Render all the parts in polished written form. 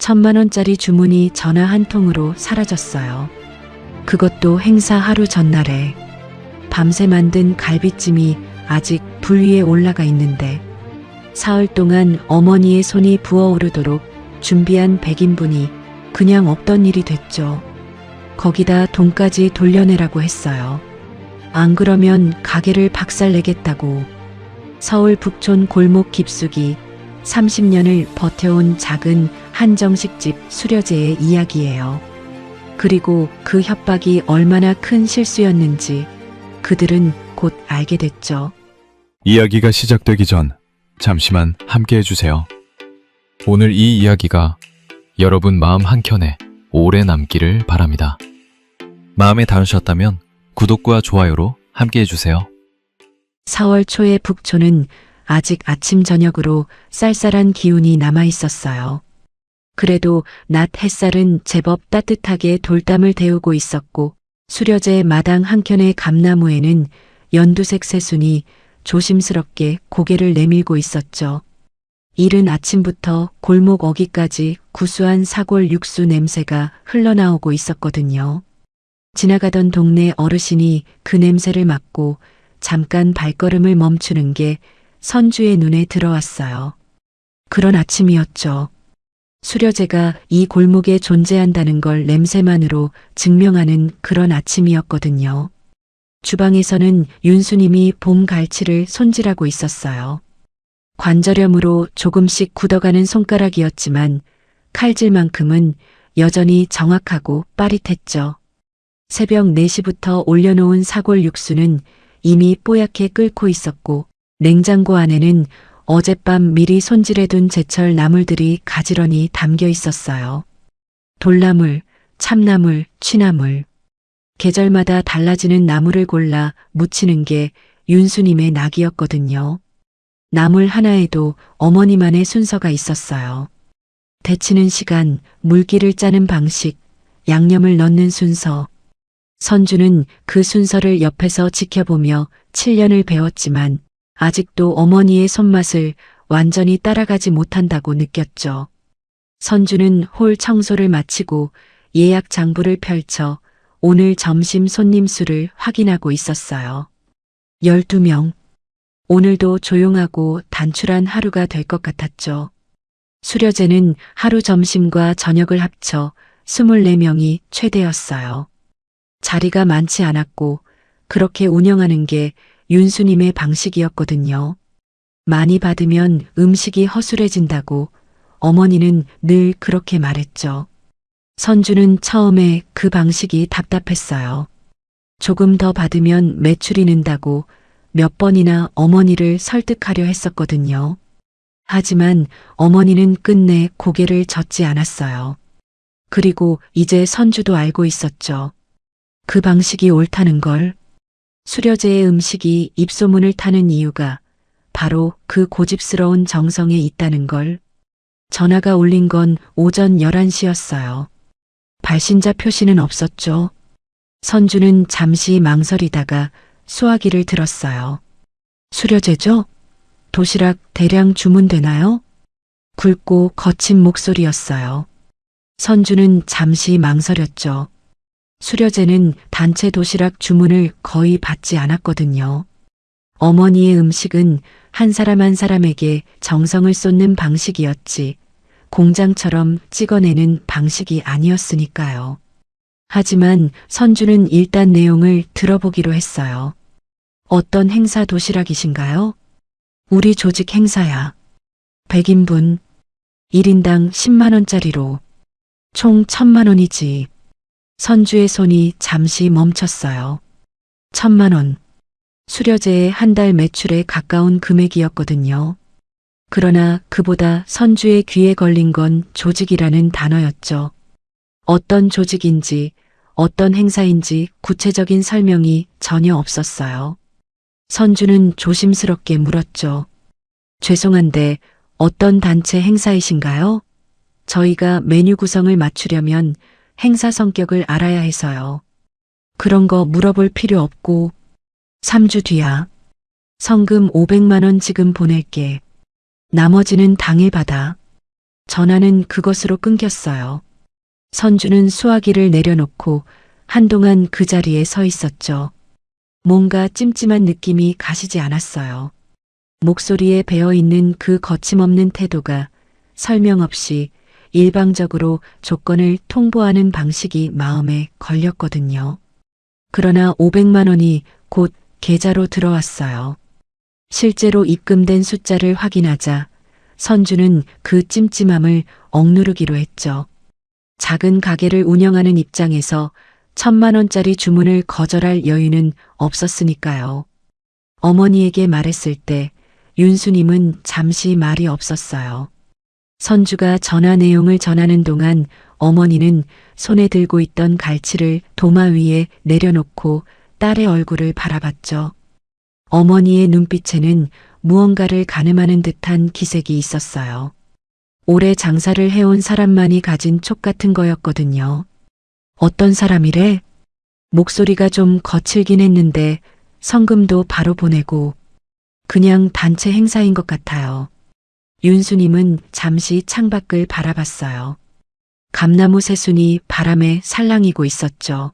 1000만 원짜리 주문이 전화 한 통으로 사라졌어요. 그것도 행사 하루 전날에. 밤새 만든 갈비찜이 아직 불 위에 올라가 있는데 사흘 동안 어머니의 손이 부어오르도록 준비한 100인분이 그냥 없던 일이 됐죠. 거기다 돈까지 돌려내라고 했어요. 안 그러면 가게를 박살내겠다고. 서울 북촌 골목 깊숙이 30년을 버텨온 작은 한정식집 수려제의 이야기예요. 그리고 그 협박이 얼마나 큰 실수였는지 그들은 곧 알게 됐죠. 이야기가 시작되기 전 잠시만 함께 해주세요. 오늘 이 이야기가 여러분 마음 한켠에 오래 남기를 바랍니다. 마음에 닿으셨다면 구독과 좋아요로 함께 해주세요. 4월 초의 북촌은 아직 아침 저녁으로 쌀쌀한 기운이 남아 있었어요. 그래도 낮 햇살은 제법 따뜻하게 돌담을 데우고 있었고 수려제 마당 한켠의 감나무에는 연두색 새순이 조심스럽게 고개를 내밀고 있었죠. 이른 아침부터 골목 어귀까지 구수한 사골 육수 냄새가 흘러나오고 있었거든요. 지나가던 동네 어르신이 그 냄새를 맡고 잠깐 발걸음을 멈추는 게 선주의 눈에 들어왔어요. 그런 아침이었죠. 수려제가 이 골목에 존재한다는 걸 냄새만으로 증명하는 그런 아침이었거든요. 주방에서는 윤수님이 봄 갈치를 손질하고 있었어요. 관절염으로 조금씩 굳어가는 손가락이었지만 칼질만큼은 여전히 정확하고 빠릿했죠. 새벽 4시부터 올려놓은 사골 육수는 이미 뽀얗게 끓고 있었고 냉장고 안에는 어젯밤 미리 손질해둔 제철 나물들이 가지런히 담겨 있었어요. 돌나물, 참나물, 취나물. 계절마다 달라지는 나물을 골라 무치는 게 윤수님의 낙이었거든요. 나물 하나에도 어머니만의 순서가 있었어요. 데치는 시간, 물기를 짜는 방식, 양념을 넣는 순서. 선주는 그 순서를 옆에서 지켜보며 7년을 배웠지만 아직도 어머니의 손맛을 완전히 따라가지 못한다고 느꼈죠. 선주는 홀 청소를 마치고 예약 장부를 펼쳐 오늘 점심 손님 수를 확인하고 있었어요. 12명. 오늘도 조용하고 단출한 하루가 될 것 같았죠. 수려제는 하루 점심과 저녁을 합쳐 24명이 최대였어요. 자리가 많지 않았고 그렇게 운영하는 게 윤수님의 방식이었거든요. 많이 받으면 음식이 허술해진다고 어머니는 늘 그렇게 말했죠. 선주는 처음에 그 방식이 답답했어요. 조금 더 받으면 매출이 는다고 몇 번이나 어머니를 설득하려 했었거든요. 하지만 어머니는 끝내 고개를 젓지 않았어요. 그리고 이제 선주도 알고 있었죠. 그 방식이 옳다는 걸. 수려제의 음식이 입소문을 타는 이유가 바로 그 고집스러운 정성에 있다는 걸. 전화가 울린 건 오전 11시였어요. 발신자 표시는 없었죠. 선주는 잠시 망설이다가 수화기를 들었어요. 수려제죠? 도시락 대량 주문되나요? 굵고 거친 목소리였어요. 선주는 잠시 망설였죠. 수려제는 단체 도시락 주문을 거의 받지 않았거든요. 어머니의 음식은 한 사람 한 사람에게 정성을 쏟는 방식이었지 공장처럼 찍어내는 방식이 아니었으니까요. 하지만 선주는 일단 내용을 들어보기로 했어요. 어떤 행사 도시락이신가요? 우리 조직 행사야. 100인분, 1인당 10만원짜리로. 총 1000만원이지. 선주의 손이 잠시 멈췄어요. 1000만원. 수려제의 한 달 매출에 가까운 금액이었거든요. 그러나 그보다 선주의 귀에 걸린 건 조직이라는 단어였죠. 어떤 조직인지, 어떤 행사인지 구체적인 설명이 전혀 없었어요. 선주는 조심스럽게 물었죠. 죄송한데 어떤 단체 행사이신가요? 저희가 메뉴 구성을 맞추려면 행사 성격을 알아야 해서요. 그런 거 물어볼 필요 없고 3주 뒤야. 성금 500만 원 지금 보낼게. 나머지는 당일 받아. 전화는 그것으로 끊겼어요. 선주는 수화기를 내려놓고 한동안 그 자리에 서 있었죠. 뭔가 찜찜한 느낌이 가시지 않았어요. 목소리에 배어있는 그 거침없는 태도가 설명 없이 일방적으로 조건을 통보하는 방식이 마음에 걸렸거든요. 그러나 500만 원이 곧 계좌로 들어왔어요. 실제로 입금된 숫자를 확인하자 선주는 그 찜찜함을 억누르기로 했죠. 작은 가게를 운영하는 입장에서 1,000만 원짜리 주문을 거절할 여유는 없었으니까요. 어머니에게 말했을 때 윤수님은 잠시 말이 없었어요. 선주가 전화 내용을 전하는 동안 어머니는 손에 들고 있던 갈치를 도마 위에 내려놓고 딸의 얼굴을 바라봤죠. 어머니의 눈빛에는 무언가를 가늠하는 듯한 기색이 있었어요. 오래 장사를 해온 사람만이 가진 촉 같은 거였거든요. 어떤 사람이래? 목소리가 좀 거칠긴 했는데 성금도 바로 보내고 그냥 단체 행사인 것 같아요. 윤수님은 잠시 창밖을 바라봤어요. 감나무 새순이 바람에 살랑이고 있었죠.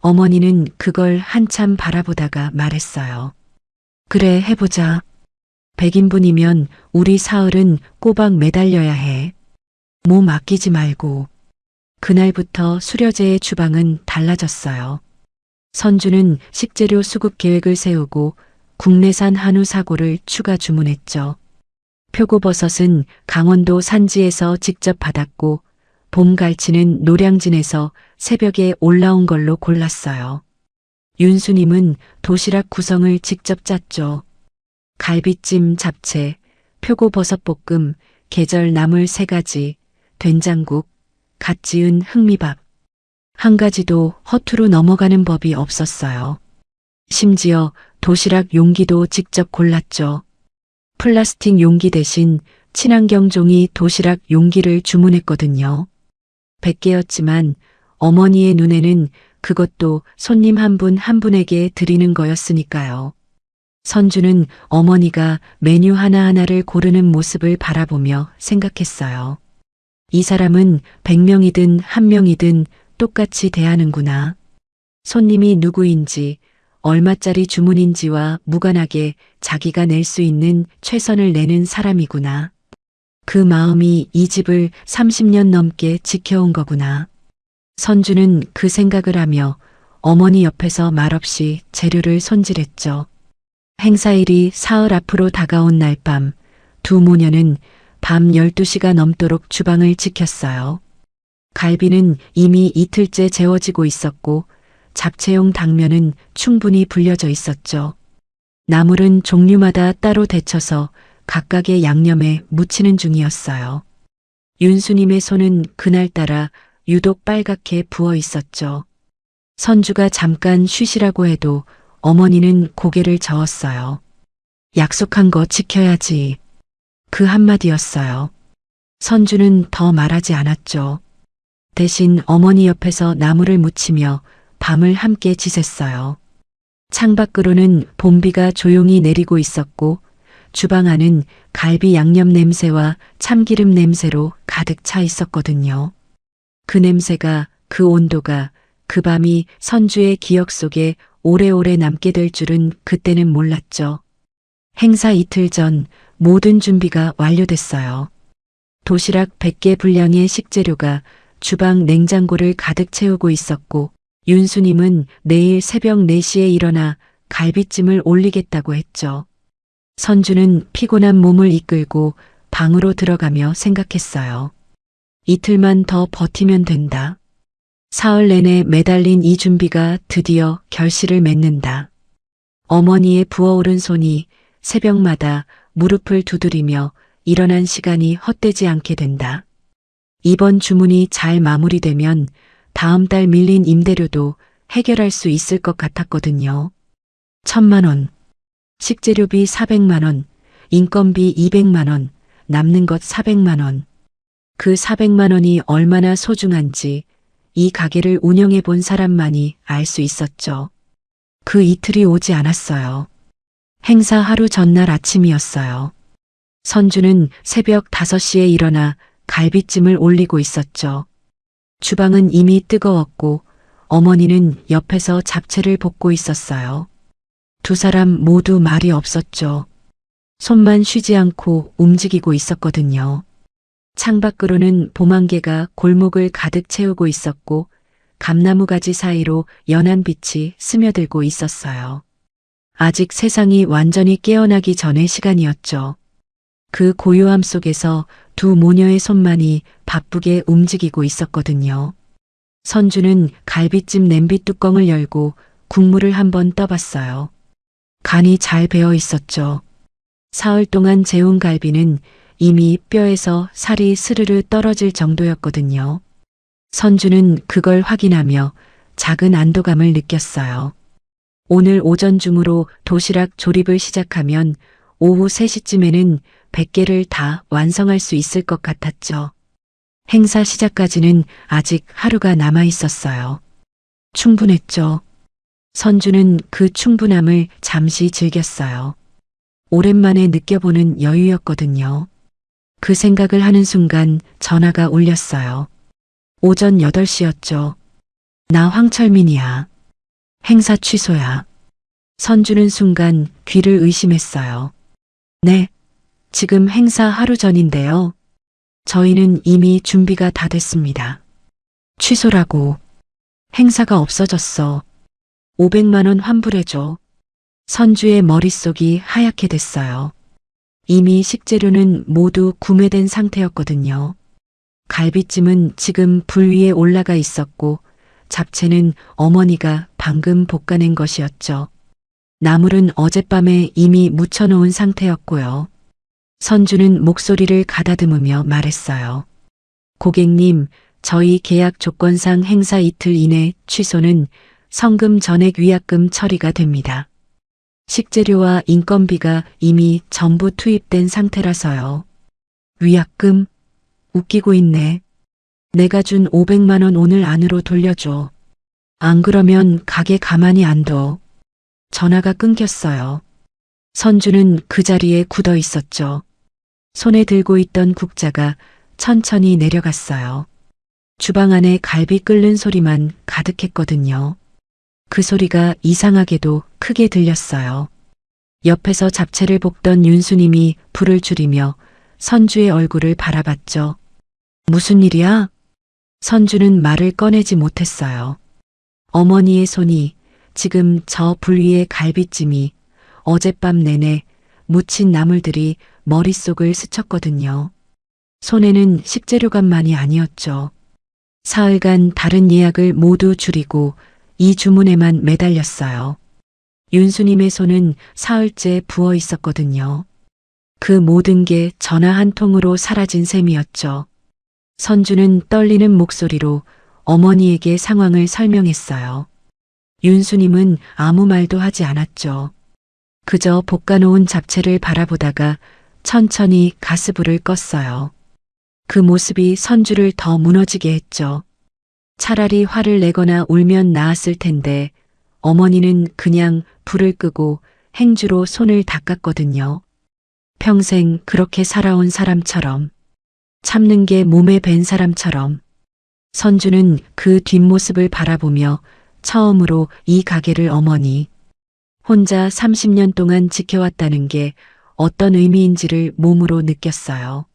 어머니는 그걸 한참 바라보다가 말했어요. 그래, 해보자. 100인분이면 우리 사흘은 꼬박 매달려야 해. 몸 아끼지 말고. 그날부터 수려제의 주방은 달라졌어요. 선주는 식재료 수급 계획을 세우고 국내산 한우 사고를 추가 주문했죠. 표고버섯은 강원도 산지에서 직접 받았고 봄갈치는 노량진에서 새벽에 올라온 걸로 골랐어요. 윤수님은 도시락 구성을 직접 짰죠. 갈비찜, 잡채, 표고버섯볶음, 계절 나물 3가지, 된장국, 갓 지은 흑미밥. 한 가지도 허투루 넘어가는 법이 없었어요. 심지어 도시락 용기도 직접 골랐죠. 플라스틱 용기 대신 친환경 종이 도시락 용기를 주문했거든요. 100개였지만 어머니의 눈에는 그것도 손님 한 분 한 분에게 드리는 거였으니까요. 선주는 어머니가 메뉴 하나하나를 고르는 모습을 바라보며 생각했어요. 이 사람은 100명이든 1명이든 똑같이 대하는구나. 손님이 누구인지, 얼마짜리 주문인지와 무관하게 자기가 낼 수 있는 최선을 내는 사람이구나. 그 마음이 이 집을 30년 넘게 지켜온 거구나. 선주는 그 생각을 하며 어머니 옆에서 말없이 재료를 손질했죠. 행사일이 사흘 앞으로 다가온 날 밤, 두 모녀는 밤 12시가 넘도록 주방을 지켰어요. 갈비는 이미 이틀째 재워지고 있었고 잡채용 당면은 충분히 불려져 있었죠. 나물은 종류마다 따로 데쳐서 각각의 양념에 무치는 중이었어요. 윤수님의 손은 그날따라 유독 빨갛게 부어 있었죠. 선주가 잠깐 쉬시라고 해도 어머니는 고개를 저었어요. 약속한 거 지켜야지. 그 한마디였어요. 선주는 더 말하지 않았죠. 대신 어머니 옆에서 나물을 무치며 밤을 함께 지샜어요. 창밖으로는 봄비가 조용히 내리고 있었고 주방 안은 갈비 양념 냄새와 참기름 냄새로 가득 차 있었거든요. 그 냄새가, 그 온도가, 그 밤이 선주의 기억 속에 오래오래 남게 될 줄은 그때는 몰랐죠. 행사 이틀 전 모든 준비가 완료됐어요. 도시락 100개 분량의 식재료가 주방 냉장고를 가득 채우고 있었고 윤수님은 내일 새벽 4시에 일어나 갈비찜을 올리겠다고 했죠. 선주는 피곤한 몸을 이끌고 방으로 들어가며 생각했어요. 이틀만 더 버티면 된다. 사흘 내내 매달린 이 준비가 드디어 결실을 맺는다. 어머니의 부어오른 손이 새벽마다 무릎을 두드리며 일어난 시간이 헛되지 않게 된다. 이번 주문이 잘 마무리되면 다음 달 밀린 임대료도 해결할 수 있을 것 같았거든요. 1,000만 원, 식재료비 400만 원, 인건비 200만 원, 남는 것 400만 원. 그 400만 원이 얼마나 소중한지 이 가게를 운영해 본 사람만이 알 수 있었죠. 그 이틀이 오지 않았어요. 행사 하루 전날 아침이었어요. 선주는 새벽 5시에 일어나 갈비찜을 올리고 있었죠. 주방은 이미 뜨거웠고 어머니는 옆에서 잡채를 볶고 있었어요. 두 사람 모두 말이 없었죠. 손만 쉬지 않고 움직이고 있었거든요. 창밖으로는 봄안개가 골목을 가득 채우고 있었고 감나무 가지 사이로 연한 빛이 스며들고 있었어요. 아직 세상이 완전히 깨어나기 전의 시간이었죠. 그 고요함 속에서 두 모녀의 손만이 바쁘게 움직이고 있었거든요. 선주는 갈비찜 냄비 뚜껑을 열고 국물을 한번 떠봤어요. 간이 잘 배어 있었죠. 사흘 동안 재운 갈비는 이미 뼈에서 살이 스르르 떨어질 정도였거든요. 선주는 그걸 확인하며 작은 안도감을 느꼈어요. 오늘 오전 중으로 도시락 조립을 시작하면 오후 3시쯤에는 100개를 다 완성할 수 있을 것 같았죠. 행사 시작까지는 아직 하루가 남아 있었어요. 충분했죠. 선주는 그 충분함을 잠시 즐겼어요. 오랜만에 느껴보는 여유였거든요. 그 생각을 하는 순간 전화가 울렸어요. 오전 8시였죠. 나 황철민이야. 행사 취소야. 선주는 순간 귀를 의심했어요. 네, 지금 행사 하루 전인데요. 저희는 이미 준비가 다 됐습니다. 취소라고. 행사가 없어졌어. 500만 원 환불해줘. 선주의 머릿속이 하얗게 됐어요. 이미 식재료는 모두 구매된 상태였거든요. 갈비찜은 지금 불 위에 올라가 있었고 잡채는 어머니가 방금 볶아낸 것이었죠. 나물은 어젯밤에 이미 무쳐놓은 상태였고요. 선주는 목소리를 가다듬으며 말했어요. 고객님, 저희 계약 조건상 행사 이틀 이내 취소는 성금 전액 위약금 처리가 됩니다. 식재료와 인건비가 이미 전부 투입된 상태라서요. 위약금? 웃기고 있네. 내가 준 500만 원 오늘 안으로 돌려줘. 안 그러면 가게 가만히 안 둬. 전화가 끊겼어요. 선주는 그 자리에 굳어 있었죠. 손에 들고 있던 국자가 천천히 내려갔어요. 주방 안에 갈비 끓는 소리만 가득했거든요. 그 소리가 이상하게도 크게 들렸어요. 옆에서 잡채를 볶던 윤수님이 불을 줄이며 선주의 얼굴을 바라봤죠. 무슨 일이야? 선주는 말을 꺼내지 못했어요. 어머니의 손이 지금 저 불 위의 갈비찜이 어젯밤 내내 묻힌 나물들이 머릿속을 스쳤거든요. 손에는 식재료값만이 아니었죠. 사흘간 다른 예약을 모두 줄이고 이 주문에만 매달렸어요. 윤수님의 손은 사흘째 부어 있었거든요. 그 모든 게 전화 한 통으로 사라진 셈이었죠. 선주는 떨리는 목소리로 어머니에게 상황을 설명했어요. 윤수님은 아무 말도 하지 않았죠. 그저 볶아놓은 잡채를 바라보다가 천천히 가스불을 껐어요. 그 모습이 선주를 더 무너지게 했죠. 차라리 화를 내거나 울면 나았을 텐데 어머니는 그냥 불을 끄고 행주로 손을 닦았거든요. 평생 그렇게 살아온 사람처럼, 참는 게 몸에 밴 사람처럼. 선주는 그 뒷모습을 바라보며 처음으로 이 가게를 어머니 혼자 30년 동안 지켜왔다는 게 어떤 의미인지를 몸으로 느꼈어요.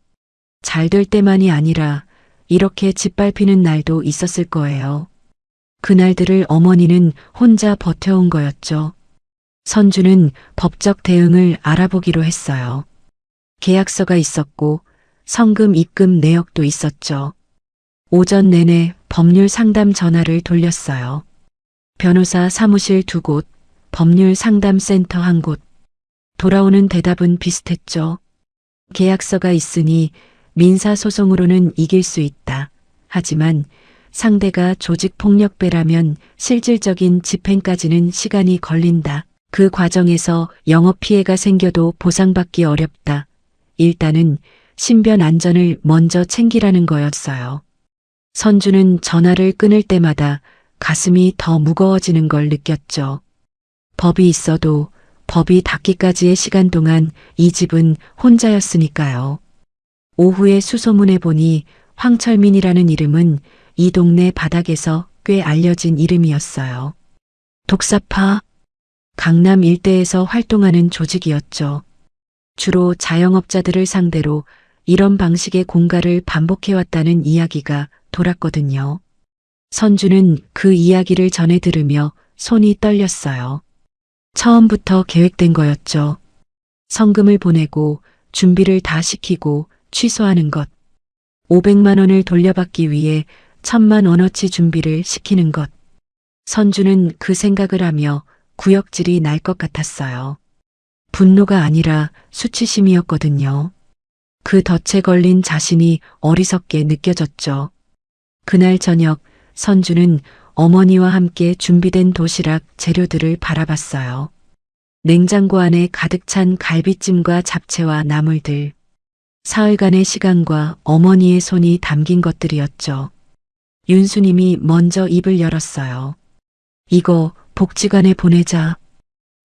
잘 될 때만이 아니라 이렇게 짓밟히는 날도 있었을 거예요. 그날들을 어머니는 혼자 버텨온 거였죠. 선주는 법적 대응을 알아보기로 했어요. 계약서가 있었고 성금 입금 내역도 있었죠. 오전 내내 법률 상담 전화를 돌렸어요. 변호사 사무실 2곳, 법률 상담 센터 1곳. 돌아오는 대답은 비슷했죠. 계약서가 있으니 민사소송으로는 이길 수 있다. 하지만 상대가 조직폭력배라면 실질적인 집행까지는 시간이 걸린다. 그 과정에서 영업피해가 생겨도 보상받기 어렵다. 일단은 신변 안전을 먼저 챙기라는 거였어요. 선주는 전화를 끊을 때마다 가슴이 더 무거워지는 걸 느꼈죠. 법이 있어도 법이 닿기까지의 시간 동안 이 집은 혼자였으니까요. 오후에 수소문에 보니 황철민이라는 이름은 이 동네 바닥에서 꽤 알려진 이름이었어요. 독사파, 강남 일대에서 활동하는 조직이었죠. 주로 자영업자들을 상대로 이런 방식의 공갈을 반복해왔다는 이야기가 돌았거든요. 선주는 그 이야기를 전해 들으며 손이 떨렸어요. 처음부터 계획된 거였죠. 성금을 보내고 준비를 다 시키고 취소하는 것. 500만 원을 돌려받기 위해 1000만 원어치 준비를 시키는 것. 선주는 그 생각을 하며 구역질이 날 것 같았어요. 분노가 아니라 수치심이었거든요. 그 덫에 걸린 자신이 어리석게 느껴졌죠. 그날 저녁 선주는 어머니와 함께 준비된 도시락 재료들을 바라봤어요. 냉장고 안에 가득 찬 갈비찜과 잡채와 나물들. 사흘간의 시간과 어머니의 손이 담긴 것들이었죠. 윤수님이 먼저 입을 열었어요. 이거 복지관에 보내자.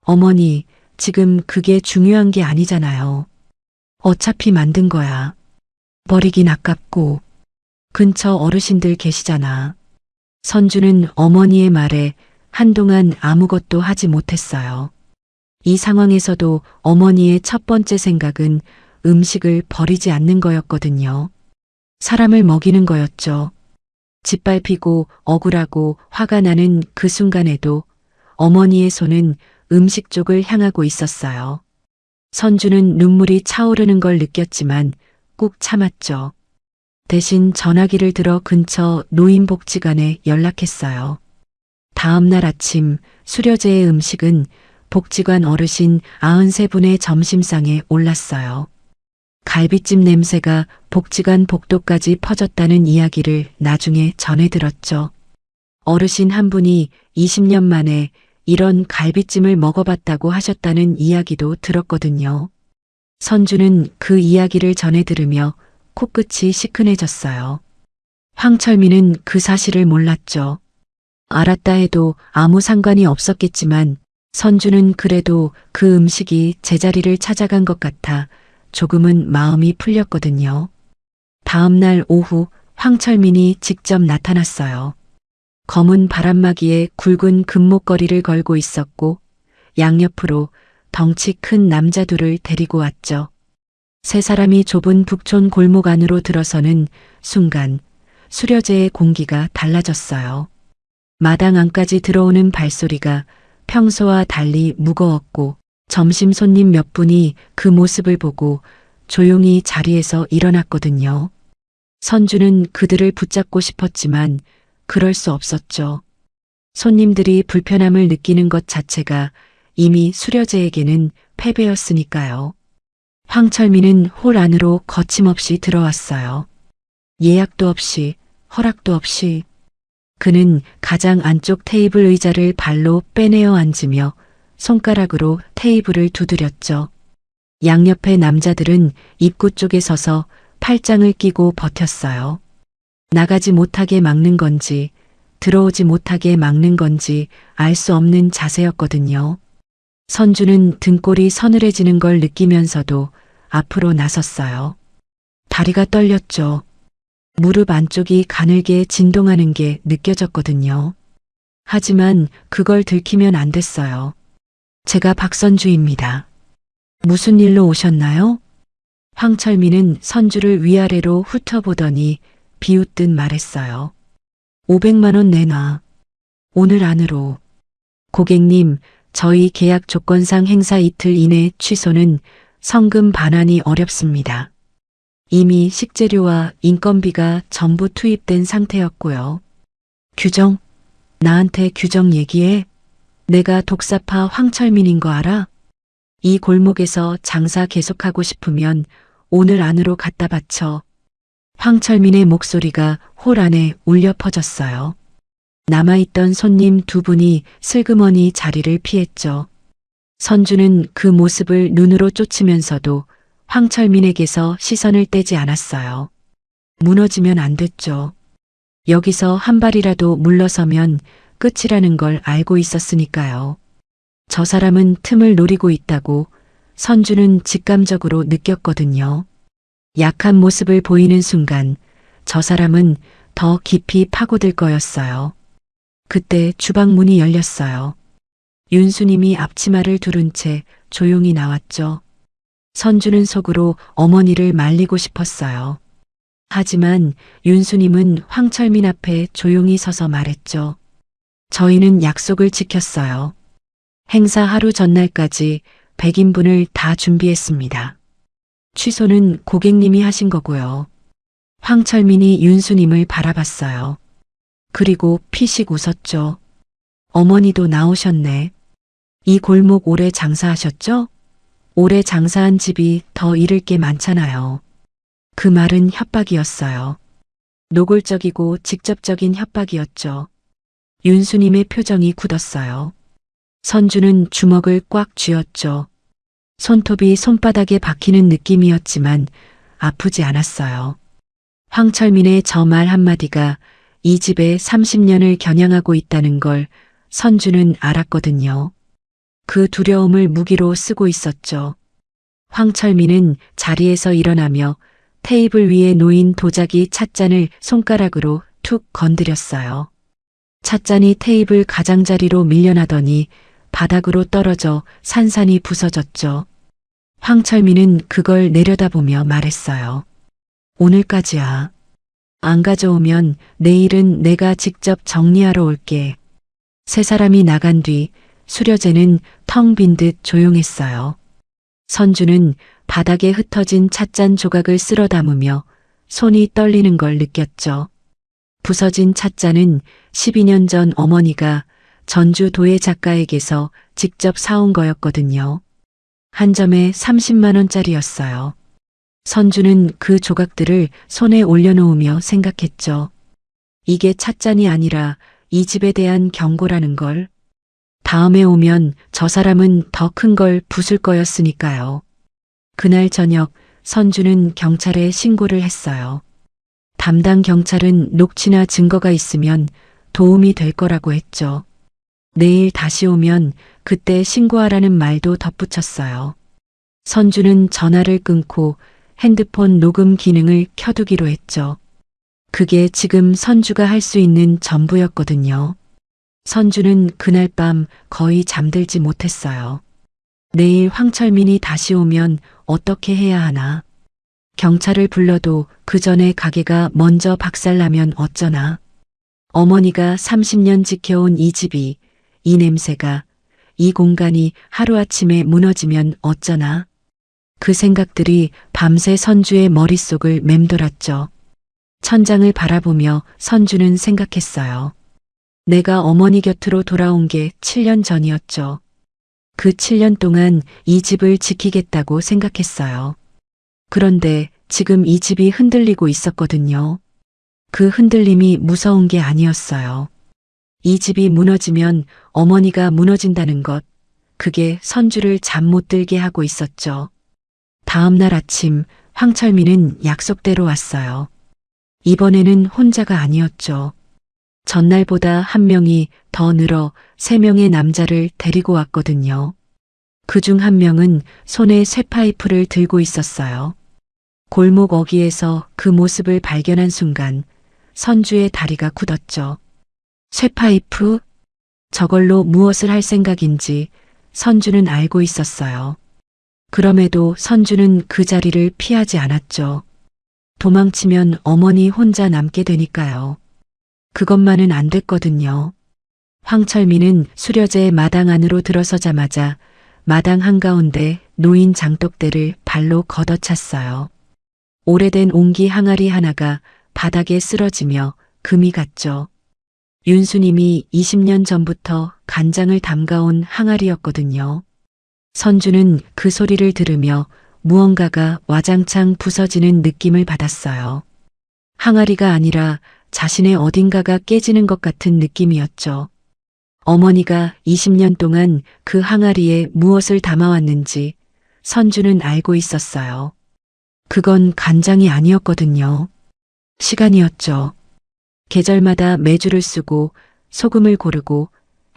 어머니, 지금 그게 중요한 게 아니잖아요. 어차피 만든 거야. 버리긴 아깝고. 근처 어르신들 계시잖아. 선주는 어머니의 말에 한동안 아무것도 하지 못했어요. 이 상황에서도 어머니의 첫 번째 생각은 음식을 버리지 않는 거였거든요. 사람을 먹이는 거였죠. 짓밟히고 억울하고 화가 나는 그 순간에도 어머니의 손은 음식 쪽을 향하고 있었어요. 선주는 눈물이 차오르는 걸 느꼈지만 꾹 참았죠. 대신 전화기를 들어 근처 노인복지관에 연락했어요. 다음 날 아침 수료제의 음식은 복지관 어르신 93분의 점심상에 올랐어요. 갈비찜 냄새가 복지관 복도까지 퍼졌다는 이야기를 나중에 전해 들었죠. 어르신 한 분이 20년 만에 이런 갈비찜을 먹어봤다고 하셨다는 이야기도 들었거든요. 선주는 그 이야기를 전해 들으며 코끝이 시큰해졌어요. 황철민은 그 사실을 몰랐죠. 알았다 해도 아무 상관이 없었겠지만 선주는 그래도 그 음식이 제자리를 찾아간 것 같아 조금은 마음이 풀렸거든요. 다음 날 오후 황철민이 직접 나타났어요. 검은 바람막이에 굵은 금목걸이를 걸고 있었고 양옆으로 덩치 큰 남자 둘을 데리고 왔죠. 세 사람이 좁은 북촌 골목 안으로 들어서는 순간 수려제의 공기가 달라졌어요. 마당 안까지 들어오는 발소리가 평소와 달리 무거웠고 점심 손님 몇 분이 그 모습을 보고 조용히 자리에서 일어났거든요. 선주는 그들을 붙잡고 싶었지만 그럴 수 없었죠. 손님들이 불편함을 느끼는 것 자체가 이미 수려제에게는 패배였으니까요. 황철민은 홀 안으로 거침없이 들어왔어요. 예약도 없이, 허락도 없이. 그는 가장 안쪽 테이블 의자를 발로 빼내어 앉으며 손가락으로 테이블을 두드렸죠. 양옆의 남자들은 입구 쪽에 서서 팔짱을 끼고 버텼어요. 나가지 못하게 막는 건지, 들어오지 못하게 막는 건지 알 수 없는 자세였거든요. 선주는 등골이 서늘해지는 걸 느끼면서도 앞으로 나섰어요. 다리가 떨렸죠. 무릎 안쪽이 가늘게 진동하는 게 느껴졌거든요. 하지만 그걸 들키면 안 됐어요. 제가 박선주입니다. 무슨 일로 오셨나요? 황철민은 선주를 위아래로 훑어보더니 비웃듯 말했어요. 500만 원 내놔. 오늘 안으로. 고객님, 저희 계약 조건상 행사 이틀 이내 취소는 성금 반환이 어렵습니다. 이미 식재료와 인건비가 전부 투입된 상태였고요. 규정? 나한테 규정 얘기해. 내가 독사파 황철민인 거 알아? 이 골목에서 장사 계속하고 싶으면 오늘 안으로 갖다 바쳐. 황철민의 목소리가 홀 안에 울려 퍼졌어요. 남아있던 손님 두 분이 슬그머니 자리를 피했죠. 선주는 그 모습을 눈으로 쫓으면서도 황철민에게서 시선을 떼지 않았어요. 무너지면 안 됐죠. 여기서 한 발이라도 물러서면 끝이라는 걸 알고 있었으니까요. 저 사람은 틈을 노리고 있다고 선주는 직감적으로 느꼈거든요. 약한 모습을 보이는 순간 저 사람은 더 깊이 파고들 거였어요. 그때 주방 문이 열렸어요. 윤수님이 앞치마를 두른 채 조용히 나왔죠. 선주는 속으로 어머니를 말리고 싶었어요. 하지만 윤수님은 황철민 앞에 조용히 서서 말했죠. 저희는 약속을 지켰어요. 행사 하루 전날까지 100인분을 다 준비했습니다. 취소는 고객님이 하신 거고요. 황철민이 윤수님을 바라봤어요. 그리고 피식 웃었죠. 어머니도 나오셨네. 이 골목 오래 장사하셨죠? 오래 장사한 집이 더 잃을 게 많잖아요. 그 말은 협박이었어요. 노골적이고 직접적인 협박이었죠. 윤수님의 표정이 굳었어요. 선주는 주먹을 꽉 쥐었죠. 손톱이 손바닥에 박히는 느낌이었지만 아프지 않았어요. 황철민의 저 말 한마디가 이 집에 30년을 겨냥하고 있다는 걸 선주는 알았거든요. 그 두려움을 무기로 쓰고 있었죠. 황철민은 자리에서 일어나며 테이블 위에 놓인 도자기 찻잔을 손가락으로 툭 건드렸어요. 찻잔이 테이블 가장자리로 밀려나더니 바닥으로 떨어져 산산이 부서졌죠. 황철민은 그걸 내려다보며 말했어요. 오늘까지야. 안 가져오면 내일은 내가 직접 정리하러 올게. 세 사람이 나간 뒤 수려제는 텅 빈 듯 조용했어요. 선주는 바닥에 흩어진 찻잔 조각을 쓸어 담으며 손이 떨리는 걸 느꼈죠. 부서진 찻잔은 12년 전 어머니가 전주 도예 작가에게서 직접 사온 거였거든요. 한 점에 30만 원짜리였어요. 선주는 그 조각들을 손에 올려놓으며 생각했죠. 이게 찻잔이 아니라 이 집에 대한 경고라는 걸. 다음에 오면 저 사람은 더 큰 걸 부술 거였으니까요. 그날 저녁 선주는 경찰에 신고를 했어요. 담당 경찰은 녹취나 증거가 있으면 도움이 될 거라고 했죠. 내일 다시 오면 그때 신고하라는 말도 덧붙였어요. 선주는 전화를 끊고 핸드폰 녹음 기능을 켜두기로 했죠. 그게 지금 선주가 할 수 있는 전부였거든요. 선주는 그날 밤 거의 잠들지 못했어요. 내일 황철민이 다시 오면 어떻게 해야 하나? 경찰을 불러도 그 전에 가게가 먼저 박살나면 어쩌나? 어머니가 30년 지켜온 이 집이, 이 냄새가, 이 공간이 하루아침에 무너지면 어쩌나? 그 생각들이 밤새 선주의 머릿속을 맴돌았죠. 천장을 바라보며 선주는 생각했어요. 내가 어머니 곁으로 돌아온 게 7년 전이었죠. 그 7년 동안 이 집을 지키겠다고 생각했어요. 그런데 지금 이 집이 흔들리고 있었거든요. 그 흔들림이 무서운 게 아니었어요. 이 집이 무너지면 어머니가 무너진다는 것, 그게 선주를 잠 못 들게 하고 있었죠. 다음 날 아침 황철민은 약속대로 왔어요. 이번에는 혼자가 아니었죠. 전날보다 한 명이 더 늘어 3명의 남자를 데리고 왔거든요. 그중 한 명은 손에 쇠파이프를 들고 있었어요. 골목 어귀에서 그 모습을 발견한 순간 선주의 다리가 굳었죠. 쇠파이프? 저걸로 무엇을 할 생각인지 선주는 알고 있었어요. 그럼에도 선주는 그 자리를 피하지 않았죠. 도망치면 어머니 혼자 남게 되니까요. 그것만은 안 됐거든요. 황철민은 수려제 마당 안으로 들어서자마자 마당 한가운데 놓인 장독대를 발로 걷어찼어요. 오래된 옹기 항아리 하나가 바닥에 쓰러지며 금이 갔죠. 윤수님이 20년 전부터 간장을 담가온 항아리였거든요. 선주는 그 소리를 들으며 무언가가 와장창 부서지는 느낌을 받았어요. 항아리가 아니라 자신의 어딘가가 깨지는 것 같은 느낌이었죠. 어머니가 20년 동안 그 항아리에 무엇을 담아왔는지 선주는 알고 있었어요. 그건 간장이 아니었거든요. 시간이었죠. 계절마다 메주를 쓰고 소금을 고르고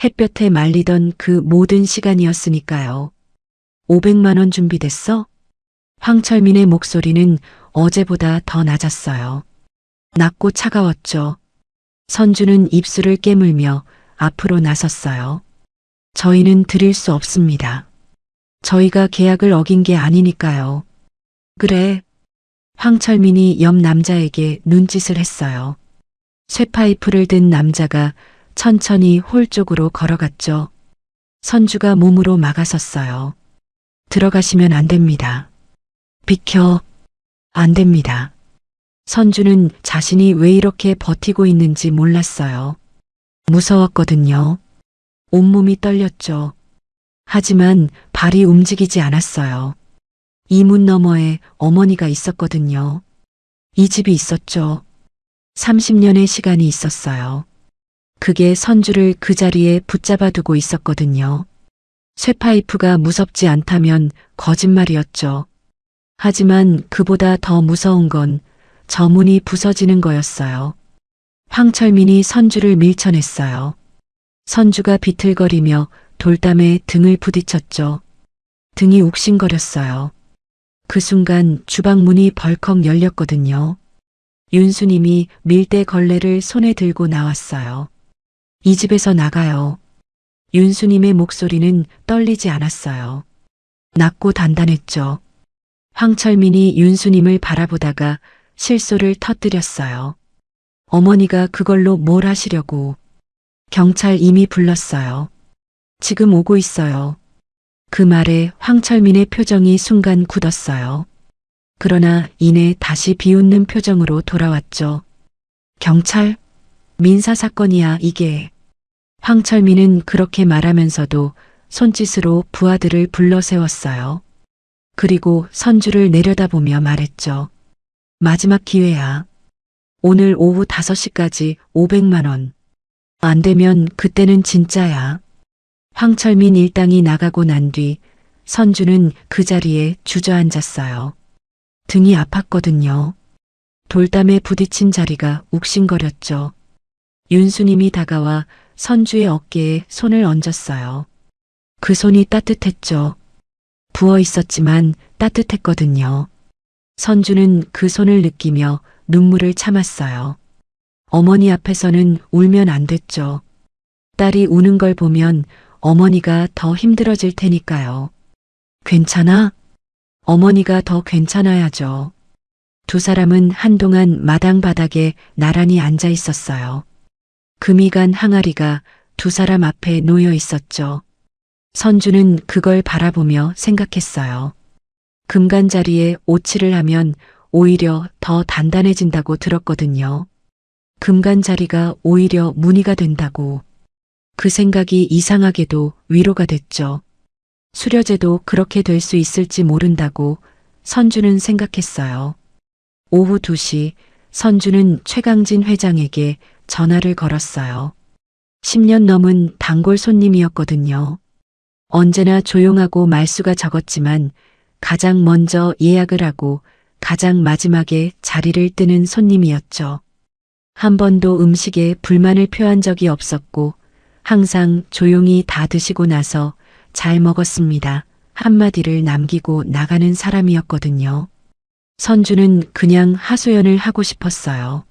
햇볕에 말리던 그 모든 시간이었으니까요. 500만 원 준비됐어? 황철민의 목소리는 어제보다 더 낮았어요. 낮고 차가웠죠. 선주는 입술을 깨물며 앞으로 나섰어요. 저희는 드릴 수 없습니다. 저희가 계약을 어긴 게 아니니까요. 그래. 황철민이 옆 남자에게 눈짓을 했어요. 쇠파이프를 든 남자가 천천히 홀 쪽으로 걸어갔죠. 선주가 몸으로 막아섰어요. 들어가시면 안 됩니다. 비켜. 안 됩니다. 선주는 자신이 왜 이렇게 버티고 있는지 몰랐어요. 무서웠거든요. 온몸이 떨렸죠. 하지만 발이 움직이지 않았어요. 이 문 너머에 어머니가 있었거든요. 이 집이 있었죠. 30년의 시간이 있었어요. 그게 선주를 그 자리에 붙잡아 두고 있었거든요. 쇠파이프가 무섭지 않다면 거짓말이었죠. 하지만 그보다 더 무서운 건 저 문이 부서지는 거였어요. 황철민이 선주를 밀쳐냈어요. 선주가 비틀거리며 돌담에 등을 부딪혔죠. 등이 욱신거렸어요. 그 순간 주방 문이 벌컥 열렸거든요. 윤수님이 밀대 걸레를 손에 들고 나왔어요. 이 집에서 나가요. 윤수님의 목소리는 떨리지 않았어요. 낮고 단단했죠. 황철민이 윤수님을 바라보다가 실소를 터뜨렸어요. 어머니가 그걸로 뭘 하시려고. 경찰 이미 불렀어요. 지금 오고 있어요. 그 말에 황철민의 표정이 순간 굳었어요. 그러나 이내 다시 비웃는 표정으로 돌아왔죠. 경찰? 민사사건이야 이게. 황철민은 그렇게 말하면서도 손짓으로 부하들을 불러 세웠어요. 그리고 선주를 내려다보며 말했죠. 마지막 기회야. 오늘 오후 5시까지 500만 원. 안 되면 그때는 진짜야. 황철민 일당이 나가고 난 뒤 선주는 그 자리에 주저앉았어요. 등이 아팠거든요. 돌담에 부딪힌 자리가 욱신거렸죠. 윤수님이 다가와 선주의 어깨에 손을 얹었어요. 그 손이 따뜻했죠. 부어 있었지만 따뜻했거든요. 선주는 그 손을 느끼며 눈물을 참았어요. 어머니 앞에서는 울면 안 됐죠. 딸이 우는 걸 보면 어머니가 더 힘들어질 테니까요. 괜찮아? 어머니가 더 괜찮아야죠. 두 사람은 한동안 마당 바닥에 나란히 앉아 있었어요. 금이 간 항아리가 두 사람 앞에 놓여 있었죠. 선주는 그걸 바라보며 생각했어요. 금간 자리에 오칠을 하면 오히려 더 단단해진다고 들었거든요. 금간 자리가 오히려 무늬가 된다고. 그 생각이 이상하게도 위로가 됐죠. 수려제도 그렇게 될 수 있을지 모른다고 선주는 생각했어요. 오후 2시 선주는 최강진 회장에게 전화를 걸었어요. 10년 넘은 단골 손님이었거든요. 언제나 조용하고 말수가 적었지만 가장 먼저 예약을 하고 가장 마지막에 자리를 뜨는 손님이었죠. 한 번도 음식에 불만을 표한 적이 없었고 항상 조용히 다 드시고 나서 잘 먹었습니다. 한마디를 남기고 나가는 사람이었거든요. 선주는 그냥 하소연을 하고 싶었어요.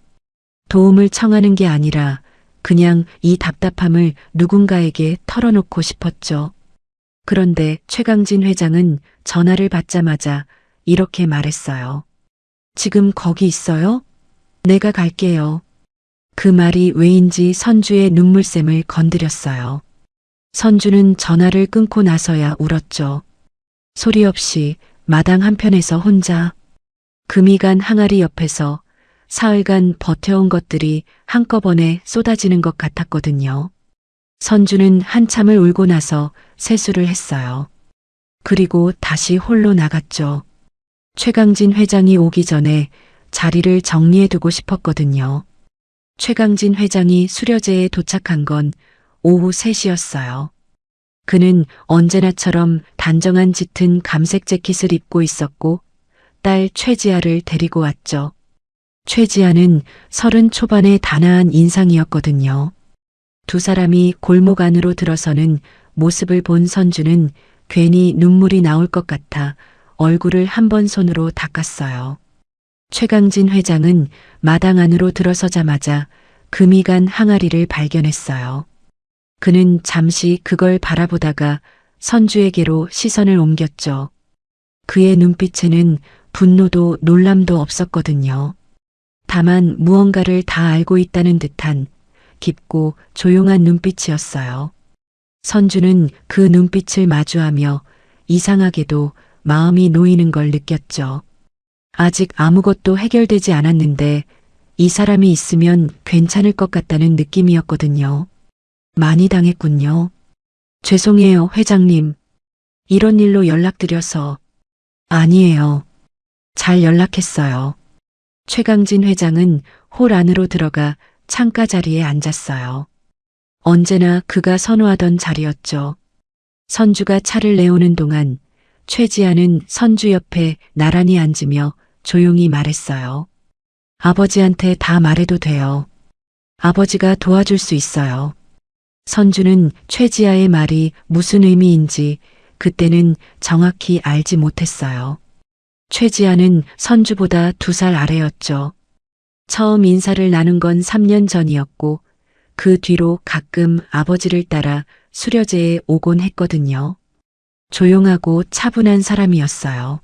도움을 청하는 게 아니라 그냥 이 답답함을 누군가에게 털어놓고 싶었죠. 그런데 최강진 회장은 전화를 받자마자 이렇게 말했어요. 지금 거기 있어요? 내가 갈게요. 그 말이 왜인지 선주의 눈물샘을 건드렸어요. 선주는 전화를 끊고 나서야 울었죠. 소리 없이 마당 한편에서 혼자. 금이 간 항아리 옆에서 사흘간 버텨온 것들이 한꺼번에 쏟아지는 것 같았거든요. 선주는 한참을 울고 나서 세수를 했어요. 그리고 다시 홀로 나갔죠. 최강진 회장이 오기 전에 자리를 정리해두고 싶었거든요. 최강진 회장이 수료제에 도착한 건 오후 3시였어요. 그는 언제나처럼 단정한 짙은 감색 재킷을 입고 있었고 딸 최지아를 데리고 왔죠. 최지아는 30 초반의 단아한 인상이었거든요. 두 사람이 골목 안으로 들어서는 모습을 본 선주는 괜히 눈물이 나올 것 같아 얼굴을 한 번 손으로 닦았어요. 최강진 회장은 마당 안으로 들어서자마자 금이 간 항아리를 발견했어요. 그는 잠시 그걸 바라보다가 선주에게로 시선을 옮겼죠. 그의 눈빛에는 분노도 놀람도 없었거든요. 다만 무언가를 다 알고 있다는 듯한 깊고 조용한 눈빛이었어요. 선주는 그 눈빛을 마주하며 이상하게도 마음이 놓이는 걸 느꼈죠. 아직 아무것도 해결되지 않았는데 이 사람이 있으면 괜찮을 것 같다는 느낌이었거든요. 많이 당했군요. 죄송해요, 회장님. 이런 일로 연락드려서. 아니에요. 잘 연락했어요. 최강진 회장은 홀 안으로 들어가 창가 자리에 앉았어요. 언제나 그가 선호하던 자리였죠. 선주가 차를 내오는 동안 최지아는 선주 옆에 나란히 앉으며 조용히 말했어요. 아버지한테 다 말해도 돼요. 아버지가 도와줄 수 있어요. 선주는 최지아의 말이 무슨 의미인지 그때는 정확히 알지 못했어요. 최지아는 선주보다 2살 아래였죠. 처음 인사를 나눈 건 3년 전이었고 그 뒤로 가끔 아버지를 따라 수료제에 오곤 했거든요. 조용하고 차분한 사람이었어요.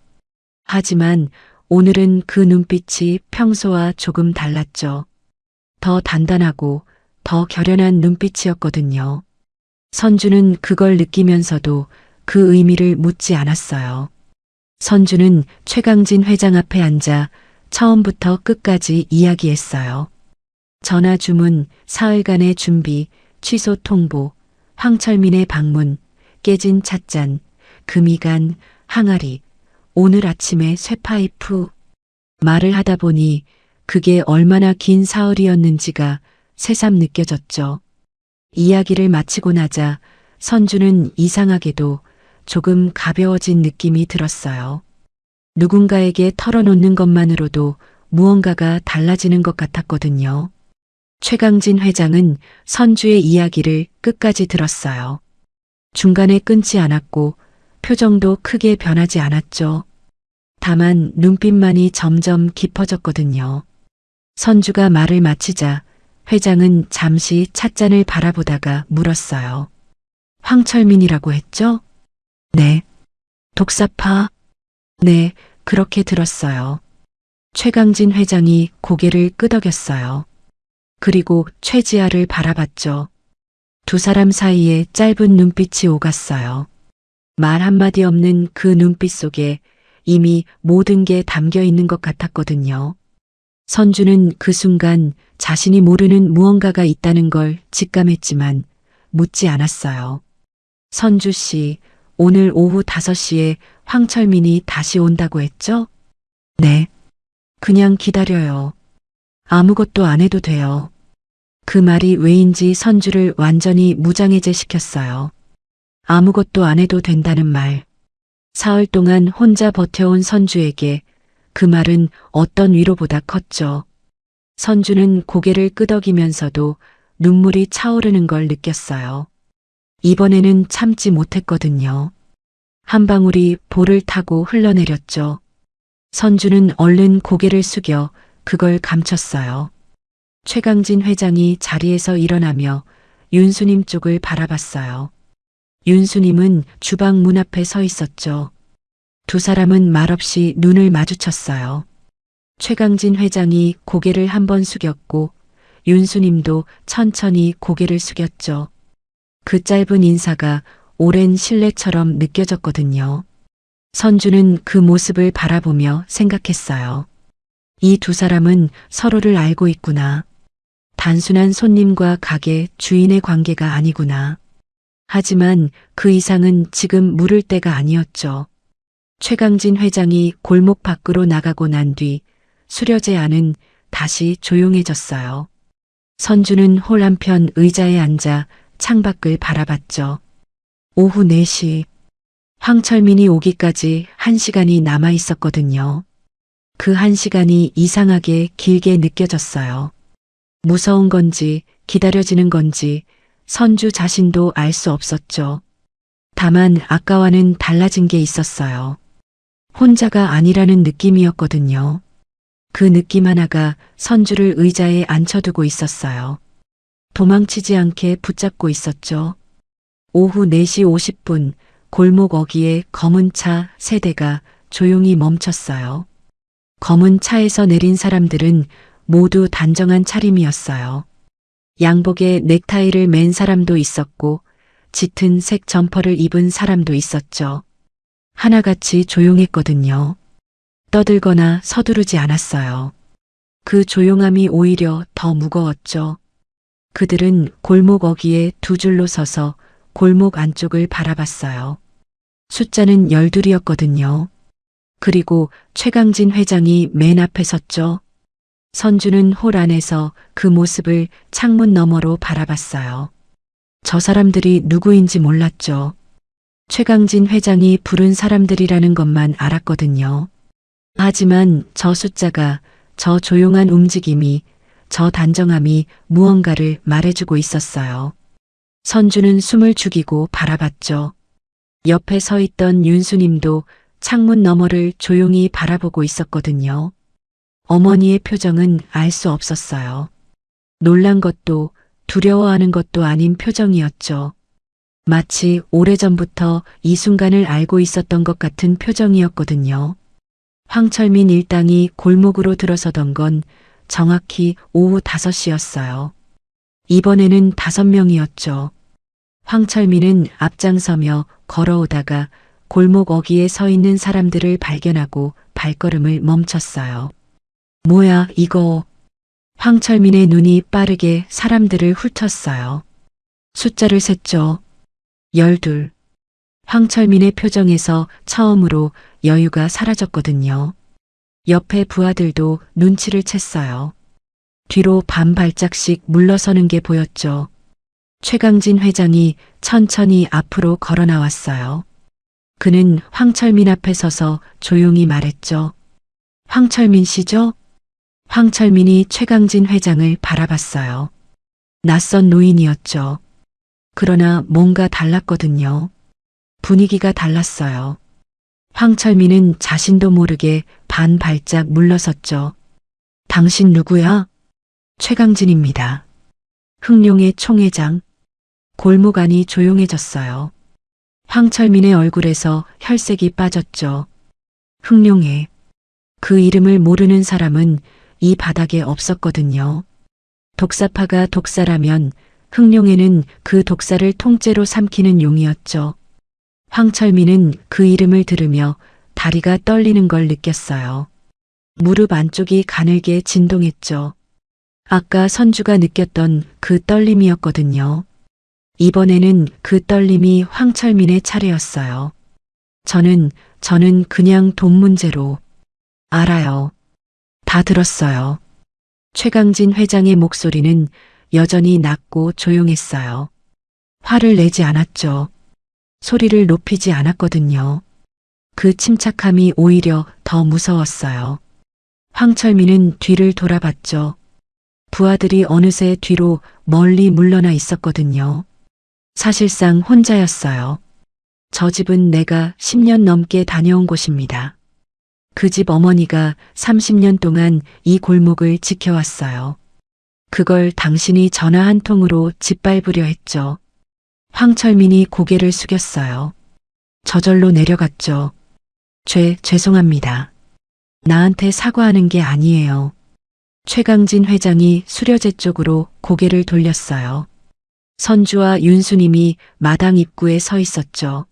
하지만 오늘은 그 눈빛이 평소와 조금 달랐죠. 더 단단하고 더 결연한 눈빛이었거든요. 선주는 그걸 느끼면서도 그 의미를 묻지 않았어요. 선주는 최강진 회장 앞에 앉아 처음부터 끝까지 이야기했어요. 전화 주문, 사흘간의 준비, 취소 통보, 황철민의 방문, 깨진 찻잔, 금이 간 항아리, 오늘 아침에 쇠파이프. 말을 하다 보니 그게 얼마나 긴 사흘이었는지가 새삼 느껴졌죠. 이야기를 마치고 나자 선주는 이상하게도 조금 가벼워진 느낌이 들었어요. 누군가에게 털어놓는 것만으로도 무언가가 달라지는 것 같았거든요. 최강진 회장은 선주의 이야기를 끝까지 들었어요. 중간에 끊지 않았고 표정도 크게 변하지 않았죠. 다만 눈빛만이 점점 깊어졌거든요. 선주가 말을 마치자 회장은 잠시 찻잔을 바라보다가 물었어요. 황철민이라고 했죠? 네. 독사파? 네, 그렇게 들었어요. 최강진 회장이 고개를 끄덕였어요. 그리고 최지아를 바라봤죠. 2사람 사이에 짧은 눈빛이 오갔어요. 말 한마디 없는 그 눈빛 속에 이미 모든 게 담겨 있는 것 같았거든요. 선주는 그 순간 자신이 모르는 무언가가 있다는 걸 직감했지만 묻지 않았어요. 선주 씨, 오늘 오후 5시에 황철민이 다시 온다고 했죠? 네. 그냥 기다려요. 아무것도 안 해도 돼요. 그 말이 왜인지 선주를 완전히 무장해제 시켰어요. 아무것도 안 해도 된다는 말. 사흘 동안 혼자 버텨온 선주에게 그 말은 어떤 위로보다 컸죠. 선주는 고개를 끄덕이면서도 눈물이 차오르는 걸 느꼈어요. 이번에는 참지 못했거든요. 한 방울이 볼을 타고 흘러내렸죠. 선주는 얼른 고개를 숙여 그걸 감췄어요. 최강진 회장이 자리에서 일어나며 윤수님 쪽을 바라봤어요. 윤수님은 주방 문 앞에 서 있었죠. 2사람은 말없이 눈을 마주쳤어요. 최강진 회장이 고개를 한번 숙였고 윤수님도 천천히 고개를 숙였죠. 그 짧은 인사가 오랜 신뢰처럼 느껴졌거든요. 선주는 그 모습을 바라보며 생각했어요. 이 2사람은 서로를 알고 있구나. 단순한 손님과 가게 주인의 관계가 아니구나. 하지만 그 이상은 지금 물을 때가 아니었죠. 최강진 회장이 골목 밖으로 나가고 난 뒤 수료제 안은 다시 조용해졌어요. 선주는 홀 한편 의자에 앉아 창밖을 바라봤죠. 오후 4시. 황철민이 오기까지 1시간이 남아 있었거든요. 그 1시간이 이상하게 길게 느껴졌어요. 무서운 건지 기다려지는 건지 선주 자신도 알 수 없었죠. 다만 아까와는 달라진 게 있었어요. 혼자가 아니라는 느낌이었거든요. 그 느낌 하나가 선주를 의자에 앉혀두고 있었어요. 도망치지 않게 붙잡고 있었죠. 오후 4시 50분 골목 어귀에 검은 차 3대가 조용히 멈췄어요. 검은 차에서 내린 사람들은 모두 단정한 차림이었어요. 양복에 넥타이를 맨 사람도 있었고 짙은 색 점퍼를 입은 사람도 있었죠. 하나같이 조용했거든요. 떠들거나 서두르지 않았어요. 그 조용함이 오히려 더 무거웠죠. 그들은 골목 어귀에 두 줄로 서서 골목 안쪽을 바라봤어요. 숫자는 12이었거든요. 그리고 최강진 회장이 맨 앞에 섰죠. 선주는 홀 안에서 그 모습을 창문 너머로 바라봤어요. 저 사람들이 누구인지 몰랐죠. 최강진 회장이 부른 사람들이라는 것만 알았거든요. 하지만 저 숫자가, 저 조용한 움직임이, 저 단정함이 무언가를 말해주고 있었어요. 선주는 숨을 죽이고 바라봤죠. 옆에 서 있던 윤수님도 창문 너머를 조용히 바라보고 있었거든요. 어머니의 표정은 알 수 없었어요. 놀란 것도 두려워하는 것도 아닌 표정이었죠. 마치 오래전부터 이 순간을 알고 있었던 것 같은 표정이었거든요. 황철민 일당이 골목으로 들어서던 건 정확히 오후 5시였어요. 이번에는 5명이었죠. 황철민은 앞장서며 걸어오다가 골목 어귀에 서 있는 사람들을 발견하고 발걸음을 멈췄어요. 뭐야, 이거. 황철민의 눈이 빠르게 사람들을 훑었어요. 숫자를 셌죠. 12. 황철민의 표정에서 처음으로 여유가 사라졌거든요. 옆에 부하들도 눈치를 챘어요. 뒤로 반 발짝씩 물러서는 게 보였죠. 최강진 회장이 천천히 앞으로 걸어 나왔어요. 그는 황철민 앞에 서서 조용히 말했죠. 황철민 씨죠? 황철민이 최강진 회장을 바라봤어요. 낯선 노인이었죠. 그러나 뭔가 달랐거든요. 분위기가 달랐어요. 황철민은 자신도 모르게 반 발짝 물러섰죠. 당신 누구야? 최강진입니다. 흥룡의 총회장. 골목 안이 조용해졌어요. 황철민의 얼굴에서 혈색이 빠졌죠. 흥룡의. 그 이름을 모르는 사람은 이 바닥에 없었거든요. 독사파가 독사라면 흥룡에는 그 독사를 통째로 삼키는 용이었죠. 황철민은 그 이름을 들으며 다리가 떨리는 걸 느꼈어요. 무릎 안쪽이 가늘게 진동했죠. 아까 선주가 느꼈던 그 떨림이었거든요. 이번에는 그 떨림이 황철민의 차례였어요. 저는 그냥 돈 문제로. 알아요. 다 들었어요. 최강진 회장의 목소리는 여전히 낮고 조용했어요. 화를 내지 않았죠. 소리를 높이지 않았거든요. 그 침착함이 오히려 더 무서웠어요. 황철민은 뒤를 돌아봤죠. 부하들이 어느새 뒤로 멀리 물러나 있었거든요. 사실상 혼자였어요. 저 집은 내가 10년 넘게 다녀온 곳입니다. 그 집 어머니가 30년 동안 이 골목을 지켜왔어요. 그걸 당신이 전화 한 통으로 짓밟으려 했죠. 황철민이 고개를 숙였어요. 저절로 내려갔죠. 죄송합니다. 나한테 사과하는 게 아니에요. 최강진 회장이 수려제 쪽으로 고개를 돌렸어요. 선주와 윤수님이 마당 입구에 서 있었죠.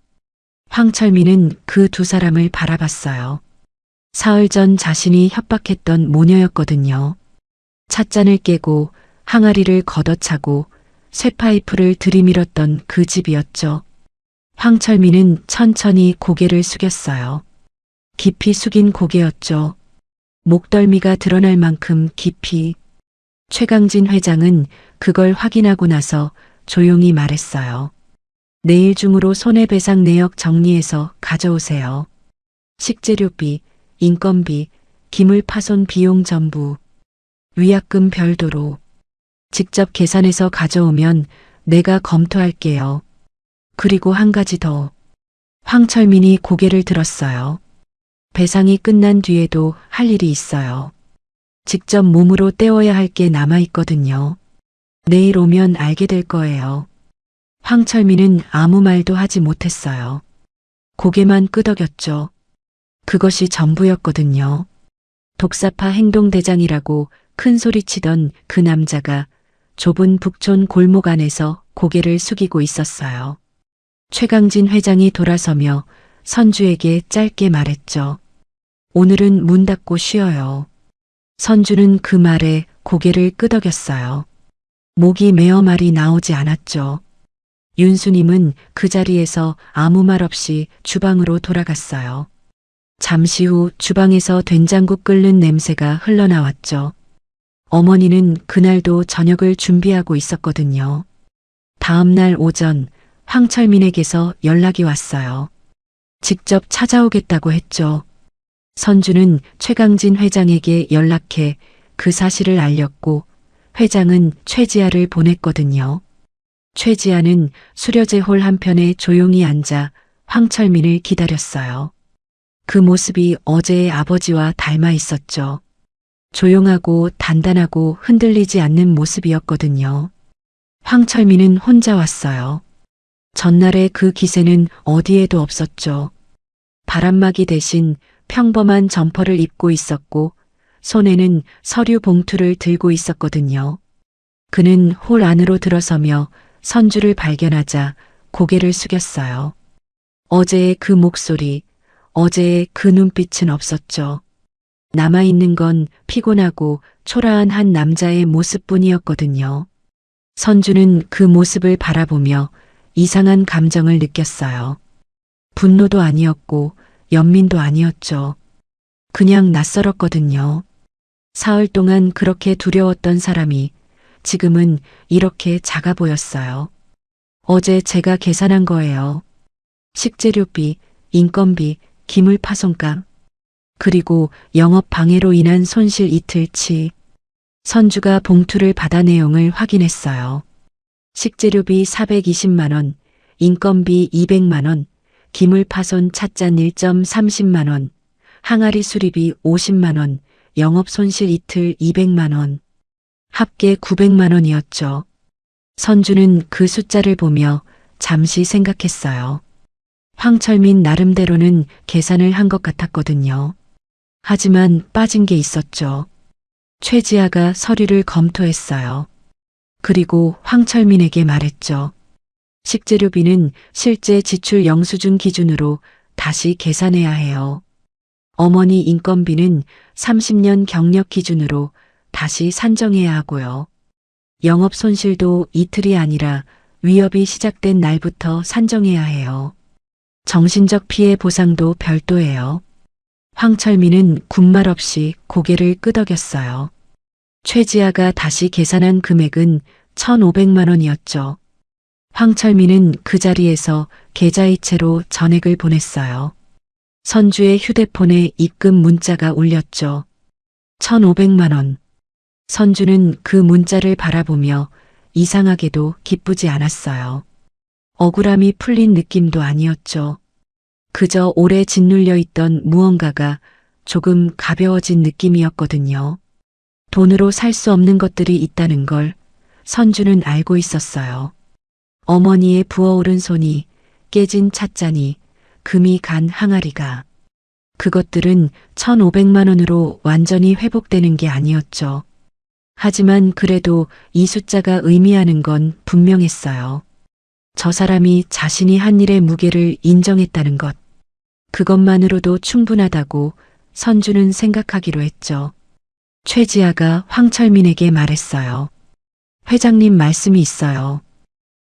황철민은 그 두 사람을 바라봤어요. 사흘 전 자신이 협박했던 모녀였거든요. 찻잔을 깨고 항아리를 걷어차고 쇠파이프를 들이밀었던 그 집이었죠. 황철민은 천천히 고개를 숙였어요. 깊이 숙인 고개였죠. 목덜미가 드러날 만큼 깊이. 최강진 회장은 그걸 확인하고 나서 조용히 말했어요. 내일 중으로 손해배상 내역 정리해서 가져오세요. 식재료비, 인건비, 기물 파손 비용 전부. 위약금 별도로. 직접 계산해서 가져오면 내가 검토할게요. 그리고 한 가지 더. 황철민이 고개를 들었어요. 배상이 끝난 뒤에도 할 일이 있어요. 직접 몸으로 때워야 할 게 남아 있거든요. 내일 오면 알게 될 거예요. 황철민은 아무 말도 하지 못했어요. 고개만 끄덕였죠. 그것이 전부였거든요. 독사파 행동대장이라고 큰 소리치던 그 남자가 좁은 북촌 골목 안에서 고개를 숙이고 있었어요. 최강진 회장이 돌아서며 선주에게 짧게 말했죠. 오늘은 문 닫고 쉬어요. 선주는 그 말에 고개를 끄덕였어요. 목이 메어 말이 나오지 않았죠. 윤수님은 그 자리에서 아무 말 없이 주방으로 돌아갔어요. 잠시 후 주방에서 된장국 끓는 냄새가 흘러나왔죠. 어머니는 그날도 저녁을 준비하고 있었거든요. 다음 날 오전 황철민에게서 연락이 왔어요. 직접 찾아오겠다고 했죠. 선주는 최강진 회장에게 연락해 그 사실을 알렸고 회장은 최지아를 보냈거든요. 최지아는 수려제 홀 한편에 조용히 앉아 황철민을 기다렸어요. 그 모습이 어제의 아버지와 닮아 있었죠. 조용하고 단단하고 흔들리지 않는 모습이었거든요. 황철민은 혼자 왔어요. 전날의 그 기세는 어디에도 없었죠. 바람막이 대신 평범한 점퍼를 입고 있었고 손에는 서류 봉투를 들고 있었거든요. 그는 홀 안으로 들어서며 선주를 발견하자 고개를 숙였어요. 어제의 그 목소리, 어제의 그 눈빛은 없었죠. 남아있는 건 피곤하고 초라한 한 남자의 모습뿐이었거든요. 선주는 그 모습을 바라보며 이상한 감정을 느꼈어요. 분노도 아니었고 연민도 아니었죠. 그냥 낯설었거든요. 사흘 동안 그렇게 두려웠던 사람이 지금은 이렇게 작아 보였어요. 어제 제가 계산한 거예요. 식재료비, 인건비, 기물 파송값, 그리고 영업 방해로 인한 손실 이틀치. 선주가 봉투를 받아 내용을 확인했어요. 식재료비 420만 원, 인건비 200만 원, 기물 파손 찻잔 1.30만 원, 항아리 수리비 50만 원, 영업 손실 이틀 200만 원. 합계 900만 원이었죠. 선주는 그 숫자를 보며 잠시 생각했어요. 황철민 나름대로는 계산을 한 것 같았거든요. 하지만 빠진 게 있었죠. 최지아가 서류를 검토했어요. 그리고 황철민에게 말했죠. 식재료비는 실제 지출 영수증 기준으로 다시 계산해야 해요. 어머니 인건비는 30년 경력 기준으로 다시 산정해야 하고요. 영업 손실도 이틀이 아니라 위협이 시작된 날부터 산정해야 해요. 정신적 피해 보상도 별도예요. 황철민은 군말 없이 고개를 끄덕였어요. 최지아가 다시 계산한 금액은 1,500만 원이었죠. 황철민은 그 자리에서 계좌이체로 전액을 보냈어요. 선주의 휴대폰에 입금 문자가 울렸죠. 1,500만 원. 선주는 그 문자를 바라보며 이상하게도 기쁘지 않았어요. 억울함이 풀린 느낌도 아니었죠. 그저 오래 짓눌려 있던 무언가가 조금 가벼워진 느낌이었거든요. 돈으로 살 수 없는 것들이 있다는 걸 선주는 알고 있었어요. 어머니의 부어오른 손이, 깨진 찻잔이, 금이 간 항아리가. 그것들은 1,500만 원으로 완전히 회복되는 게 아니었죠. 하지만 그래도 이 숫자가 의미하는 건 분명했어요. 저 사람이 자신이 한 일의 무게를 인정했다는 것. 그것만으로도 충분하다고 선주는 생각하기로 했죠. 최지아가 황철민에게 말했어요. 회장님 말씀이 있어요.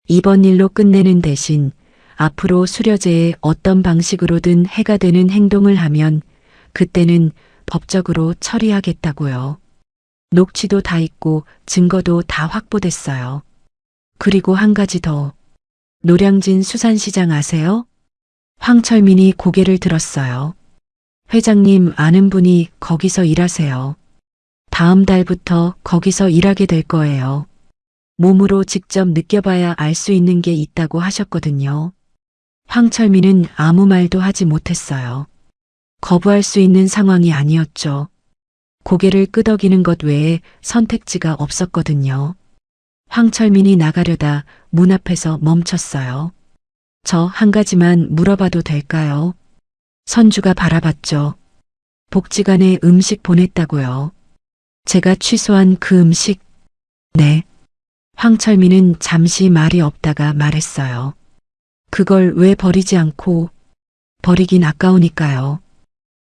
이번 일로 끝내는 대신 앞으로 수려제에 어떤 방식으로든 해가 되는 행동을 하면 그때는 법적으로 처리하겠다고요. 녹취도 다 있고 증거도 다 확보됐어요. 그리고 한 가지 더. 노량진 수산시장 아세요? 황철민이 고개를 들었어요. 회장님 아는 분이 거기서 일하세요. 다음 달부터 거기서 일하게 될 거예요. 몸으로 직접 느껴봐야 알 수 있는 게 있다고 하셨거든요. 황철민은 아무 말도 하지 못했어요. 거부할 수 있는 상황이 아니었죠. 고개를 끄덕이는 것 외에 선택지가 없었거든요. 황철민이 나가려다 문 앞에서 멈췄어요. 저 한 가지만 물어봐도 될까요? 선주가 바라봤죠. 복지관에 음식 보냈다고요. 제가 취소한 그 음식? 네. 황철민은 잠시 말이 없다가 말했어요. 그걸 왜 버리지 않고? 버리긴 아까우니까요.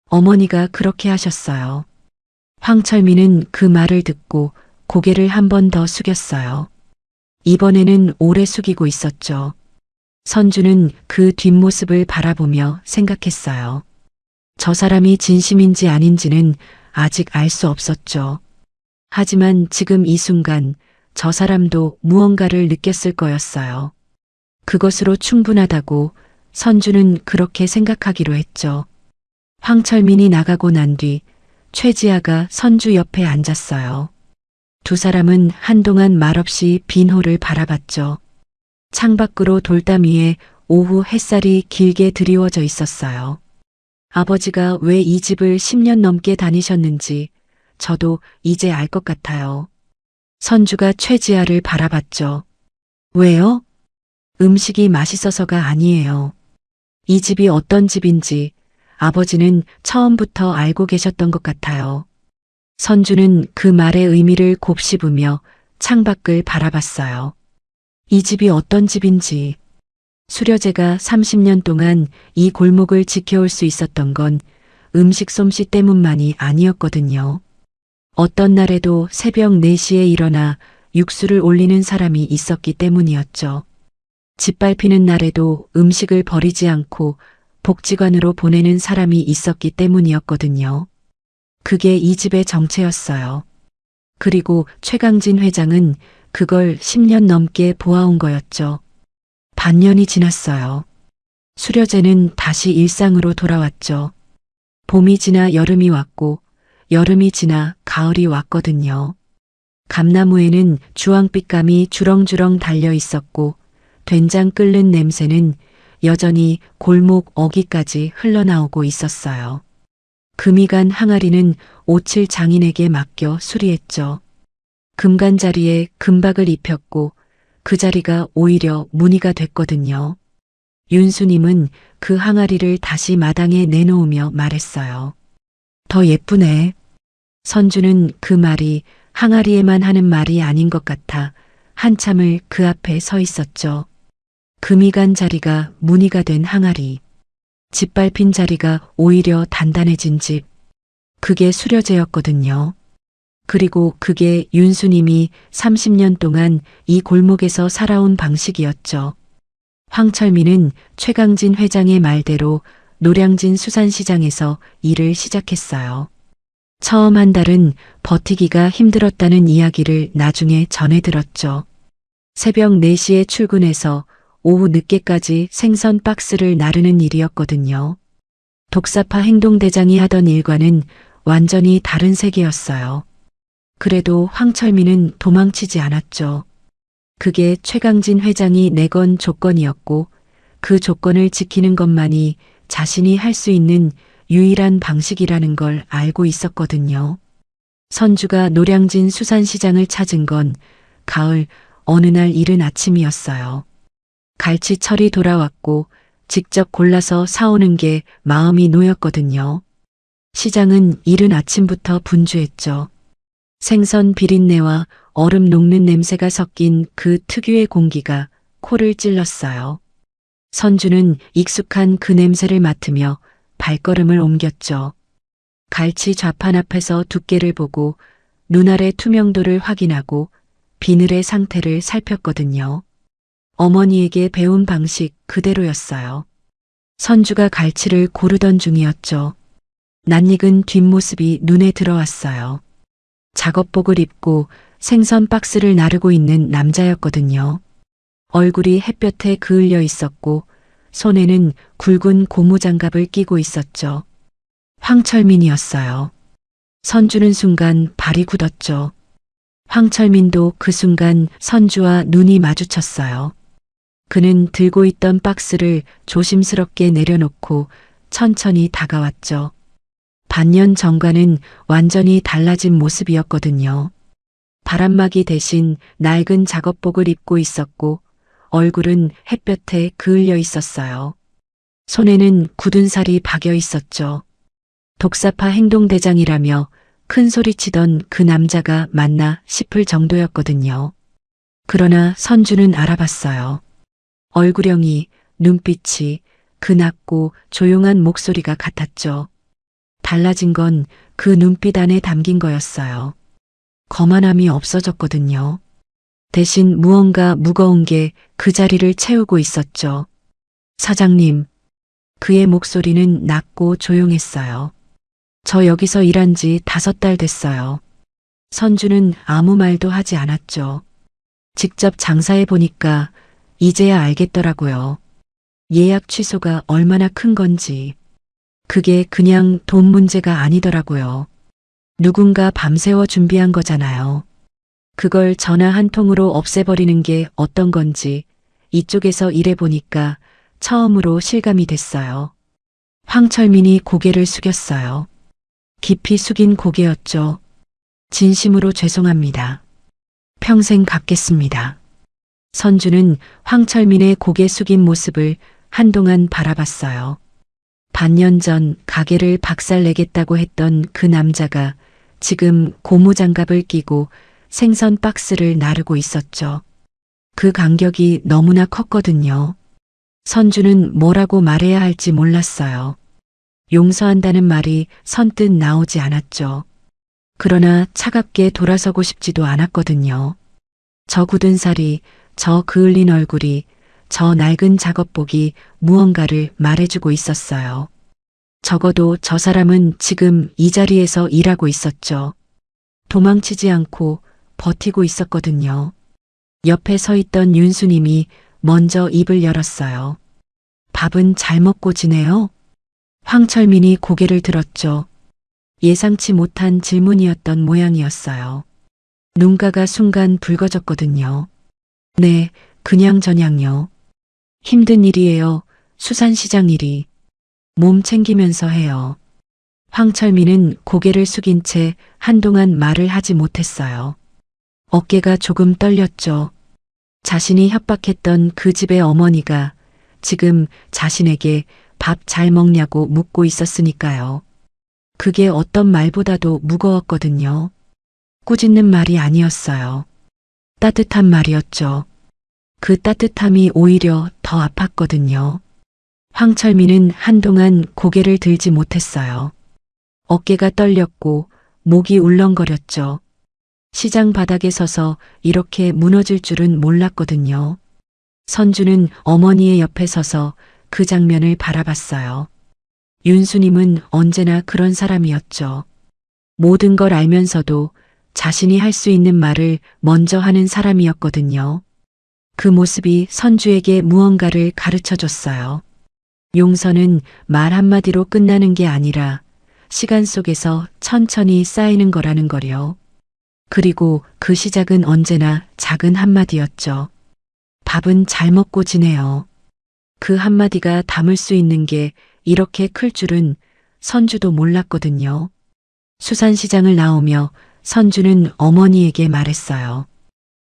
어머니가 그렇게 하셨어요. 황철민은 그 말을 듣고 고개를 한 번 더 숙였어요. 이번에는 오래 숙이고 있었죠. 선주는 그 뒷모습을 바라보며 생각했어요. 저 사람이 진심인지 아닌지는 아직 알 수 없었죠. 하지만 지금 이 순간 저 사람도 무언가를 느꼈을 거였어요. 그것으로 충분하다고 선주는 그렇게 생각하기로 했죠. 황철민이 나가고 난 뒤 최지아가 선주 옆에 앉았어요. 두 사람은 한동안 말없이 빈 홀을 바라봤죠. 창밖으로 돌담 위에 오후 햇살이 길게 드리워져 있었어요. 아버지가 왜 이 집을 10년 넘게 다니셨는지 저도 이제 알 것 같아요. 선주가 최지아를 바라봤죠. 왜요? 음식이 맛있어서가 아니에요. 이 집이 어떤 집인지 아버지는 처음부터 알고 계셨던 것 같아요. 선주는 그 말의 의미를 곱씹으며 창밖을 바라봤어요. 이 집이 어떤 집인지. 수려제가 30년 동안 이 골목을 지켜올 수 있었던 건 음식 솜씨 때문만이 아니었거든요. 어떤 날에도 새벽 4시에 일어나 육수를 올리는 사람이 있었기 때문이었죠. 짓밟히는 날에도 음식을 버리지 않고 복지관으로 보내는 사람이 있었기 때문이었거든요. 그게 이 집의 정체였어요. 그리고 최강진 회장은 그걸 10년 넘게 보아온 거였죠. 반년이 지났어요. 수려제는 다시 일상으로 돌아왔죠. 봄이 지나 여름이 왔고 여름이 지나 가을이 왔거든요. 감나무에는 주황빛감이 주렁주렁 달려 있었고 된장 끓는 냄새는 여전히 골목 어귀까지 흘러나오고 있었어요. 금이 간 항아리는 오칠 장인에게 맡겨 수리했죠. 금간 자리에 금박을 입혔고 그 자리가 오히려 무늬가 됐거든요. 윤수님은 그 항아리를 다시 마당에 내놓으며 말했어요. 더 예쁘네. 선주는 그 말이 항아리에만 하는 말이 아닌 것 같아 한참을 그 앞에 서 있었죠. 금이 간 자리가 무늬가 된 항아리. 짓밟힌 자리가 오히려 단단해진 집. 그게 수려제였거든요. 그리고 그게 윤수님이 30년 동안 이 골목에서 살아온 방식이었죠. 황철민은 최강진 회장의 말대로 노량진 수산시장에서 일을 시작했어요. 처음 한 달은 버티기가 힘들었다는 이야기를 나중에 전해 들었죠. 새벽 4시에 출근해서 오후 늦게까지 생선 박스를 나르는 일이었거든요. 독사파 행동대장이 하던 일과는 완전히 다른 세계였어요. 그래도 황철민은 도망치지 않았죠. 그게 최강진 회장이 내건 조건이었고 그 조건을 지키는 것만이 자신이 할 수 있는 유일한 방식이라는 걸 알고 있었거든요. 선주가 노량진 수산시장을 찾은 건 가을 어느 날 이른 아침이었어요. 갈치철이 돌아왔고 직접 골라서 사오는 게 마음이 놓였거든요. 시장은 이른 아침부터 분주했죠. 생선 비린내와 얼음 녹는 냄새가 섞인 그 특유의 공기가 코를 찔렀어요. 선주는 익숙한 그 냄새를 맡으며 발걸음을 옮겼죠. 갈치 좌판 앞에서 두께를 보고 눈알의 투명도를 확인하고 비늘의 상태를 살폈거든요. 어머니에게 배운 방식 그대로였어요. 선주가 갈치를 고르던 중이었죠. 낯익은 뒷모습이 눈에 들어왔어요. 작업복을 입고 생선 박스를 나르고 있는 남자였거든요. 얼굴이 햇볕에 그을려 있었고 손에는 굵은 고무장갑을 끼고 있었죠. 황철민이었어요. 선주는 순간 발이 굳었죠. 황철민도 그 순간 선주와 눈이 마주쳤어요. 그는 들고 있던 박스를 조심스럽게 내려놓고 천천히 다가왔죠. 반년 전과는 완전히 달라진 모습이었거든요. 바람막이 대신 낡은 작업복을 입고 있었고 얼굴은 햇볕에 그을려 있었어요. 손에는 굳은 살이 박여 있었죠. 독사파 행동대장이라며 큰 소리치던 그 남자가 맞나 싶을 정도였거든요. 그러나 선주는 알아봤어요. 얼굴형이, 눈빛이, 그 낮고 조용한 목소리가 같았죠. 달라진 건 그 눈빛 안에 담긴 거였어요. 거만함이 없어졌거든요. 대신 무언가 무거운 게 그 자리를 채우고 있었죠. 사장님. 그의 목소리는 낮고 조용했어요. 저 여기서 일한 지 5달 됐어요. 선주는 아무 말도 하지 않았죠. 직접 장사해 보니까 이제야 알겠더라고요. 예약 취소가 얼마나 큰 건지. 그게 그냥 돈 문제가 아니더라고요. 누군가 밤새워 준비한 거잖아요. 그걸 전화 한 통으로 없애버리는 게 어떤 건지 이쪽에서 일해보니까 처음으로 실감이 됐어요. 황철민이 고개를 숙였어요. 깊이 숙인 고개였죠. 진심으로 죄송합니다. 평생 갚겠습니다. 선주는 황철민의 고개 숙인 모습을 한동안 바라봤어요. 반년 전 가게를 박살내겠다고 했던 그 남자가 지금 고무장갑을 끼고 생선 박스를 나르고 있었죠. 그 간격이 너무나 컸거든요. 선주는 뭐라고 말해야 할지 몰랐어요. 용서한다는 말이 선뜻 나오지 않았죠. 그러나 차갑게 돌아서고 싶지도 않았거든요. 저 굳은 살이, 저 그을린 얼굴이, 저 낡은 작업복이 무언가를 말해주고 있었어요. 적어도 저 사람은 지금 이 자리에서 일하고 있었죠. 도망치지 않고 버티고 있었거든요. 옆에 서 있던 윤수님이 먼저 입을 열었어요. 밥은 잘 먹고 지내요? 황철민이 고개를 들었죠. 예상치 못한 질문이었던 모양이었어요. 눈가가 순간 붉어졌거든요. 네, 그냥저냥요. 힘든 일이에요. 수산시장 일이. 몸 챙기면서 해요. 황철민은 고개를 숙인 채 한동안 말을 하지 못했어요. 어깨가 조금 떨렸죠. 자신이 협박했던 그 집의 어머니가 지금 자신에게 밥 잘 먹냐고 묻고 있었으니까요. 그게 어떤 말보다도 무거웠거든요. 꾸짖는 말이 아니었어요. 따뜻한 말이었죠. 그 따뜻함이 오히려 더 아팠거든요. 황철민은 한동안 고개를 들지 못했어요. 어깨가 떨렸고 목이 울렁거렸죠. 시장 바닥에 서서 이렇게 무너질 줄은 몰랐거든요. 선주는 어머니의 옆에 서서 그 장면을 바라봤어요. 윤수님은 언제나 그런 사람이었죠. 모든 걸 알면서도 자신이 할 수 있는 말을 먼저 하는 사람이었거든요. 그 모습이 선주에게 무언가를 가르쳐 줬어요. 용서는 말 한마디로 끝나는 게 아니라 시간 속에서 천천히 쌓이는 거라는 거요. 그리고 그 시작은 언제나 작은 한마디였죠. 밥은 잘 먹고 지내요. 그 한마디가 담을 수 있는 게 이렇게 클 줄은 선주도 몰랐거든요. 수산시장을 나오며 선주는 어머니에게 말했어요.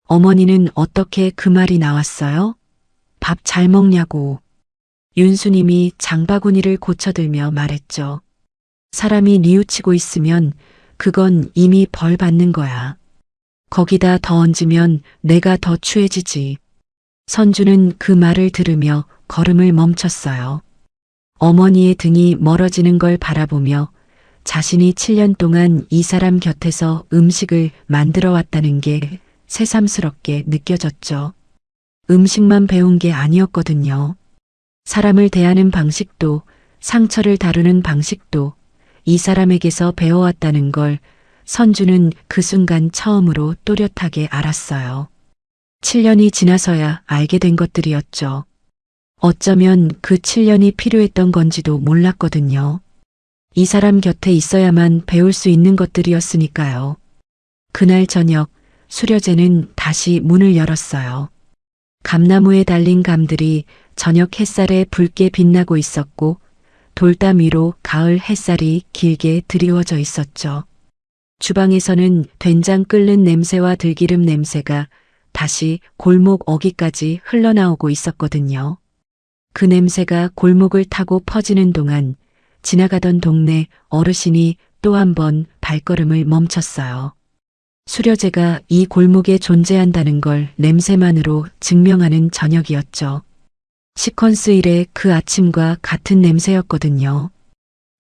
어머니는 어떻게 그 말이 나왔어요? 밥 잘 먹냐고. 윤수님이 장바구니를 고쳐들며 말했죠. 사람이 뉘우치고 있으면 그건 이미 벌 받는 거야. 거기다 더 얹으면 내가 더 추해지지. 선주는 그 말을 들으며 걸음을 멈췄어요. 어머니의 등이 멀어지는 걸 바라보며 자신이 7년 동안 이 사람 곁에서 음식을 만들어 왔다는 게 새삼스럽게 느껴졌죠. 음식만 배운 게 아니었거든요. 사람을 대하는 방식도 상처를 다루는 방식도 이 사람에게서 배워왔다는 걸 선주는 그 순간 처음으로 또렷하게 알았어요. 7년이 지나서야 알게 된 것들이었죠. 어쩌면 그 7년이 필요했던 건지도 몰랐거든요. 이 사람 곁에 있어야만 배울 수 있는 것들이었으니까요. 그날 저녁 수려제는 다시 문을 열었어요. 감나무에 달린 감들이 저녁 햇살에 붉게 빛나고 있었고 돌담 위로 가을 햇살이 길게 드리워져 있었죠. 주방에서는 된장 끓는 냄새와 들기름 냄새가 다시 골목 어귀까지 흘러나오고 있었거든요. 그 냄새가 골목을 타고 퍼지는 동안 지나가던 동네 어르신이 또 한 번 발걸음을 멈췄어요. 수려제가 이 골목에 존재한다는 걸 냄새만으로 증명하는 저녁이었죠. 시퀀스 1의 그 아침과 같은 냄새였거든요.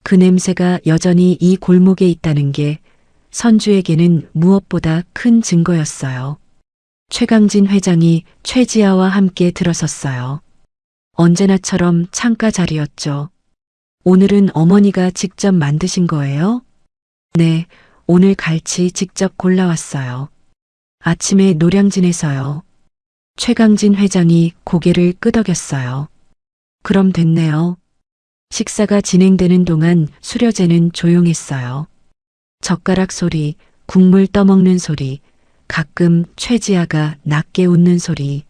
그 냄새가 여전히 이 골목에 있다는 게 선주에게는 무엇보다 큰 증거였어요. 최강진 회장이 최지아와 함께 들어섰어요. 언제나처럼 창가 자리였죠. 오늘은 어머니가 직접 만드신 거예요? 네, 오늘 갈치 직접 골라왔어요. 아침에 노량진에서요. 최강진 회장이 고개를 끄덕였어요. 그럼 됐네요. 식사가 진행되는 동안 수려제는 조용했어요. 젓가락 소리, 국물 떠먹는 소리, 가끔 최지아가 낮게 웃는 소리.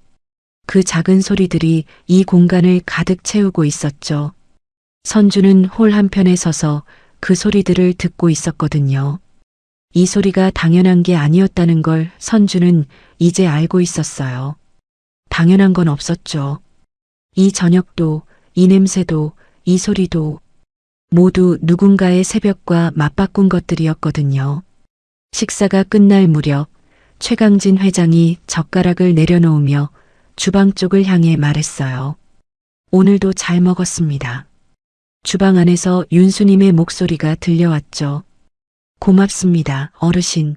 그 작은 소리들이 이 공간을 가득 채우고 있었죠. 선주는 홀 한편에 서서 그 소리들을 듣고 있었거든요. 이 소리가 당연한 게 아니었다는 걸 선주는 이제 알고 있었어요. 당연한 건 없었죠. 이 저녁도, 이 냄새도, 이 소리도 모두 누군가의 새벽과 맞바꾼 것들이었거든요. 식사가 끝날 무렵 최강진 회장이 젓가락을 내려놓으며 주방 쪽을 향해 말했어요. 오늘도 잘 먹었습니다. 주방 안에서 윤수님의 목소리가 들려왔죠. 고맙습니다, 어르신.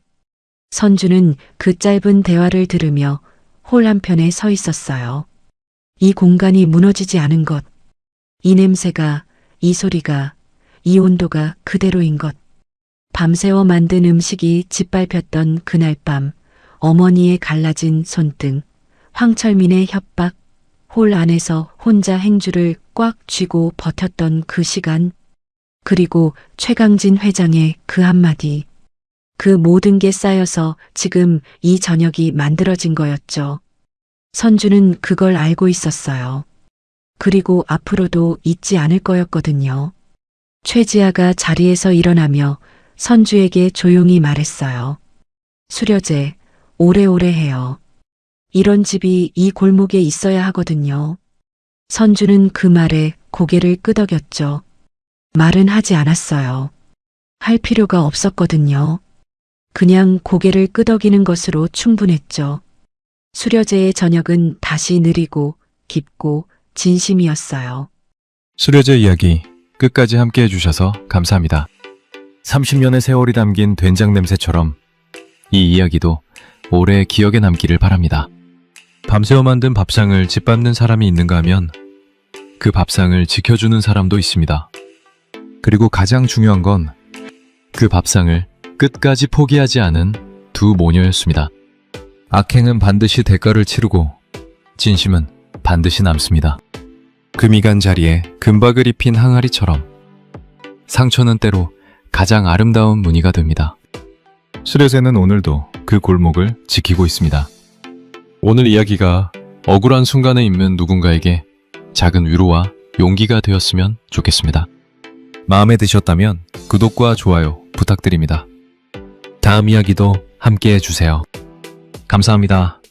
선주는 그 짧은 대화를 들으며 홀 한편에 서 있었어요. 이 공간이 무너지지 않은 것, 이 냄새가, 이 소리가, 이 온도가 그대로인 것. 밤새워 만든 음식이 짓밟혔던 그날 밤, 어머니의 갈라진 손등, 황철민의 협박, 홀 안에서 혼자 행주를 꽉 쥐고 버텼던 그 시간, 그리고 최강진 회장의 그 한마디. 그 모든 게 쌓여서 지금 이 저녁이 만들어진 거였죠. 선주는 그걸 알고 있었어요. 그리고 앞으로도 잊지 않을 거였거든요. 최지아가 자리에서 일어나며 선주에게 조용히 말했어요. 수려제, 오래오래 해요. 이런 집이 이 골목에 있어야 하거든요. 선주는 그 말에 고개를 끄덕였죠. 말은 하지 않았어요. 할 필요가 없었거든요. 그냥 고개를 끄덕이는 것으로 충분했죠. 수려제의 저녁은 다시 느리고 깊고 진심이었어요. 수려제 이야기 끝까지 함께 해주셔서 감사합니다. 30년의 세월이 담긴 된장 냄새처럼 이 이야기도 오래 기억에 남기를 바랍니다. 밤새워 만든 밥상을 짓밟는 사람이 있는가 하면 그 밥상을 지켜주는 사람도 있습니다. 그리고 가장 중요한 건 그 밥상을 끝까지 포기하지 않은 두 모녀였습니다. 악행은 반드시 대가를 치르고 진심은 반드시 남습니다. 금이 간 자리에 금박을 입힌 항아리처럼 상처는 때로 가장 아름다운 무늬가 됩니다. 수레새는 오늘도 그 골목을 지키고 있습니다. 오늘 이야기가 억울한 순간에 있는 누군가에게 작은 위로와 용기가 되었으면 좋겠습니다. 마음에 드셨다면 구독과 좋아요 부탁드립니다. 다음 이야기도 함께 해주세요. 감사합니다.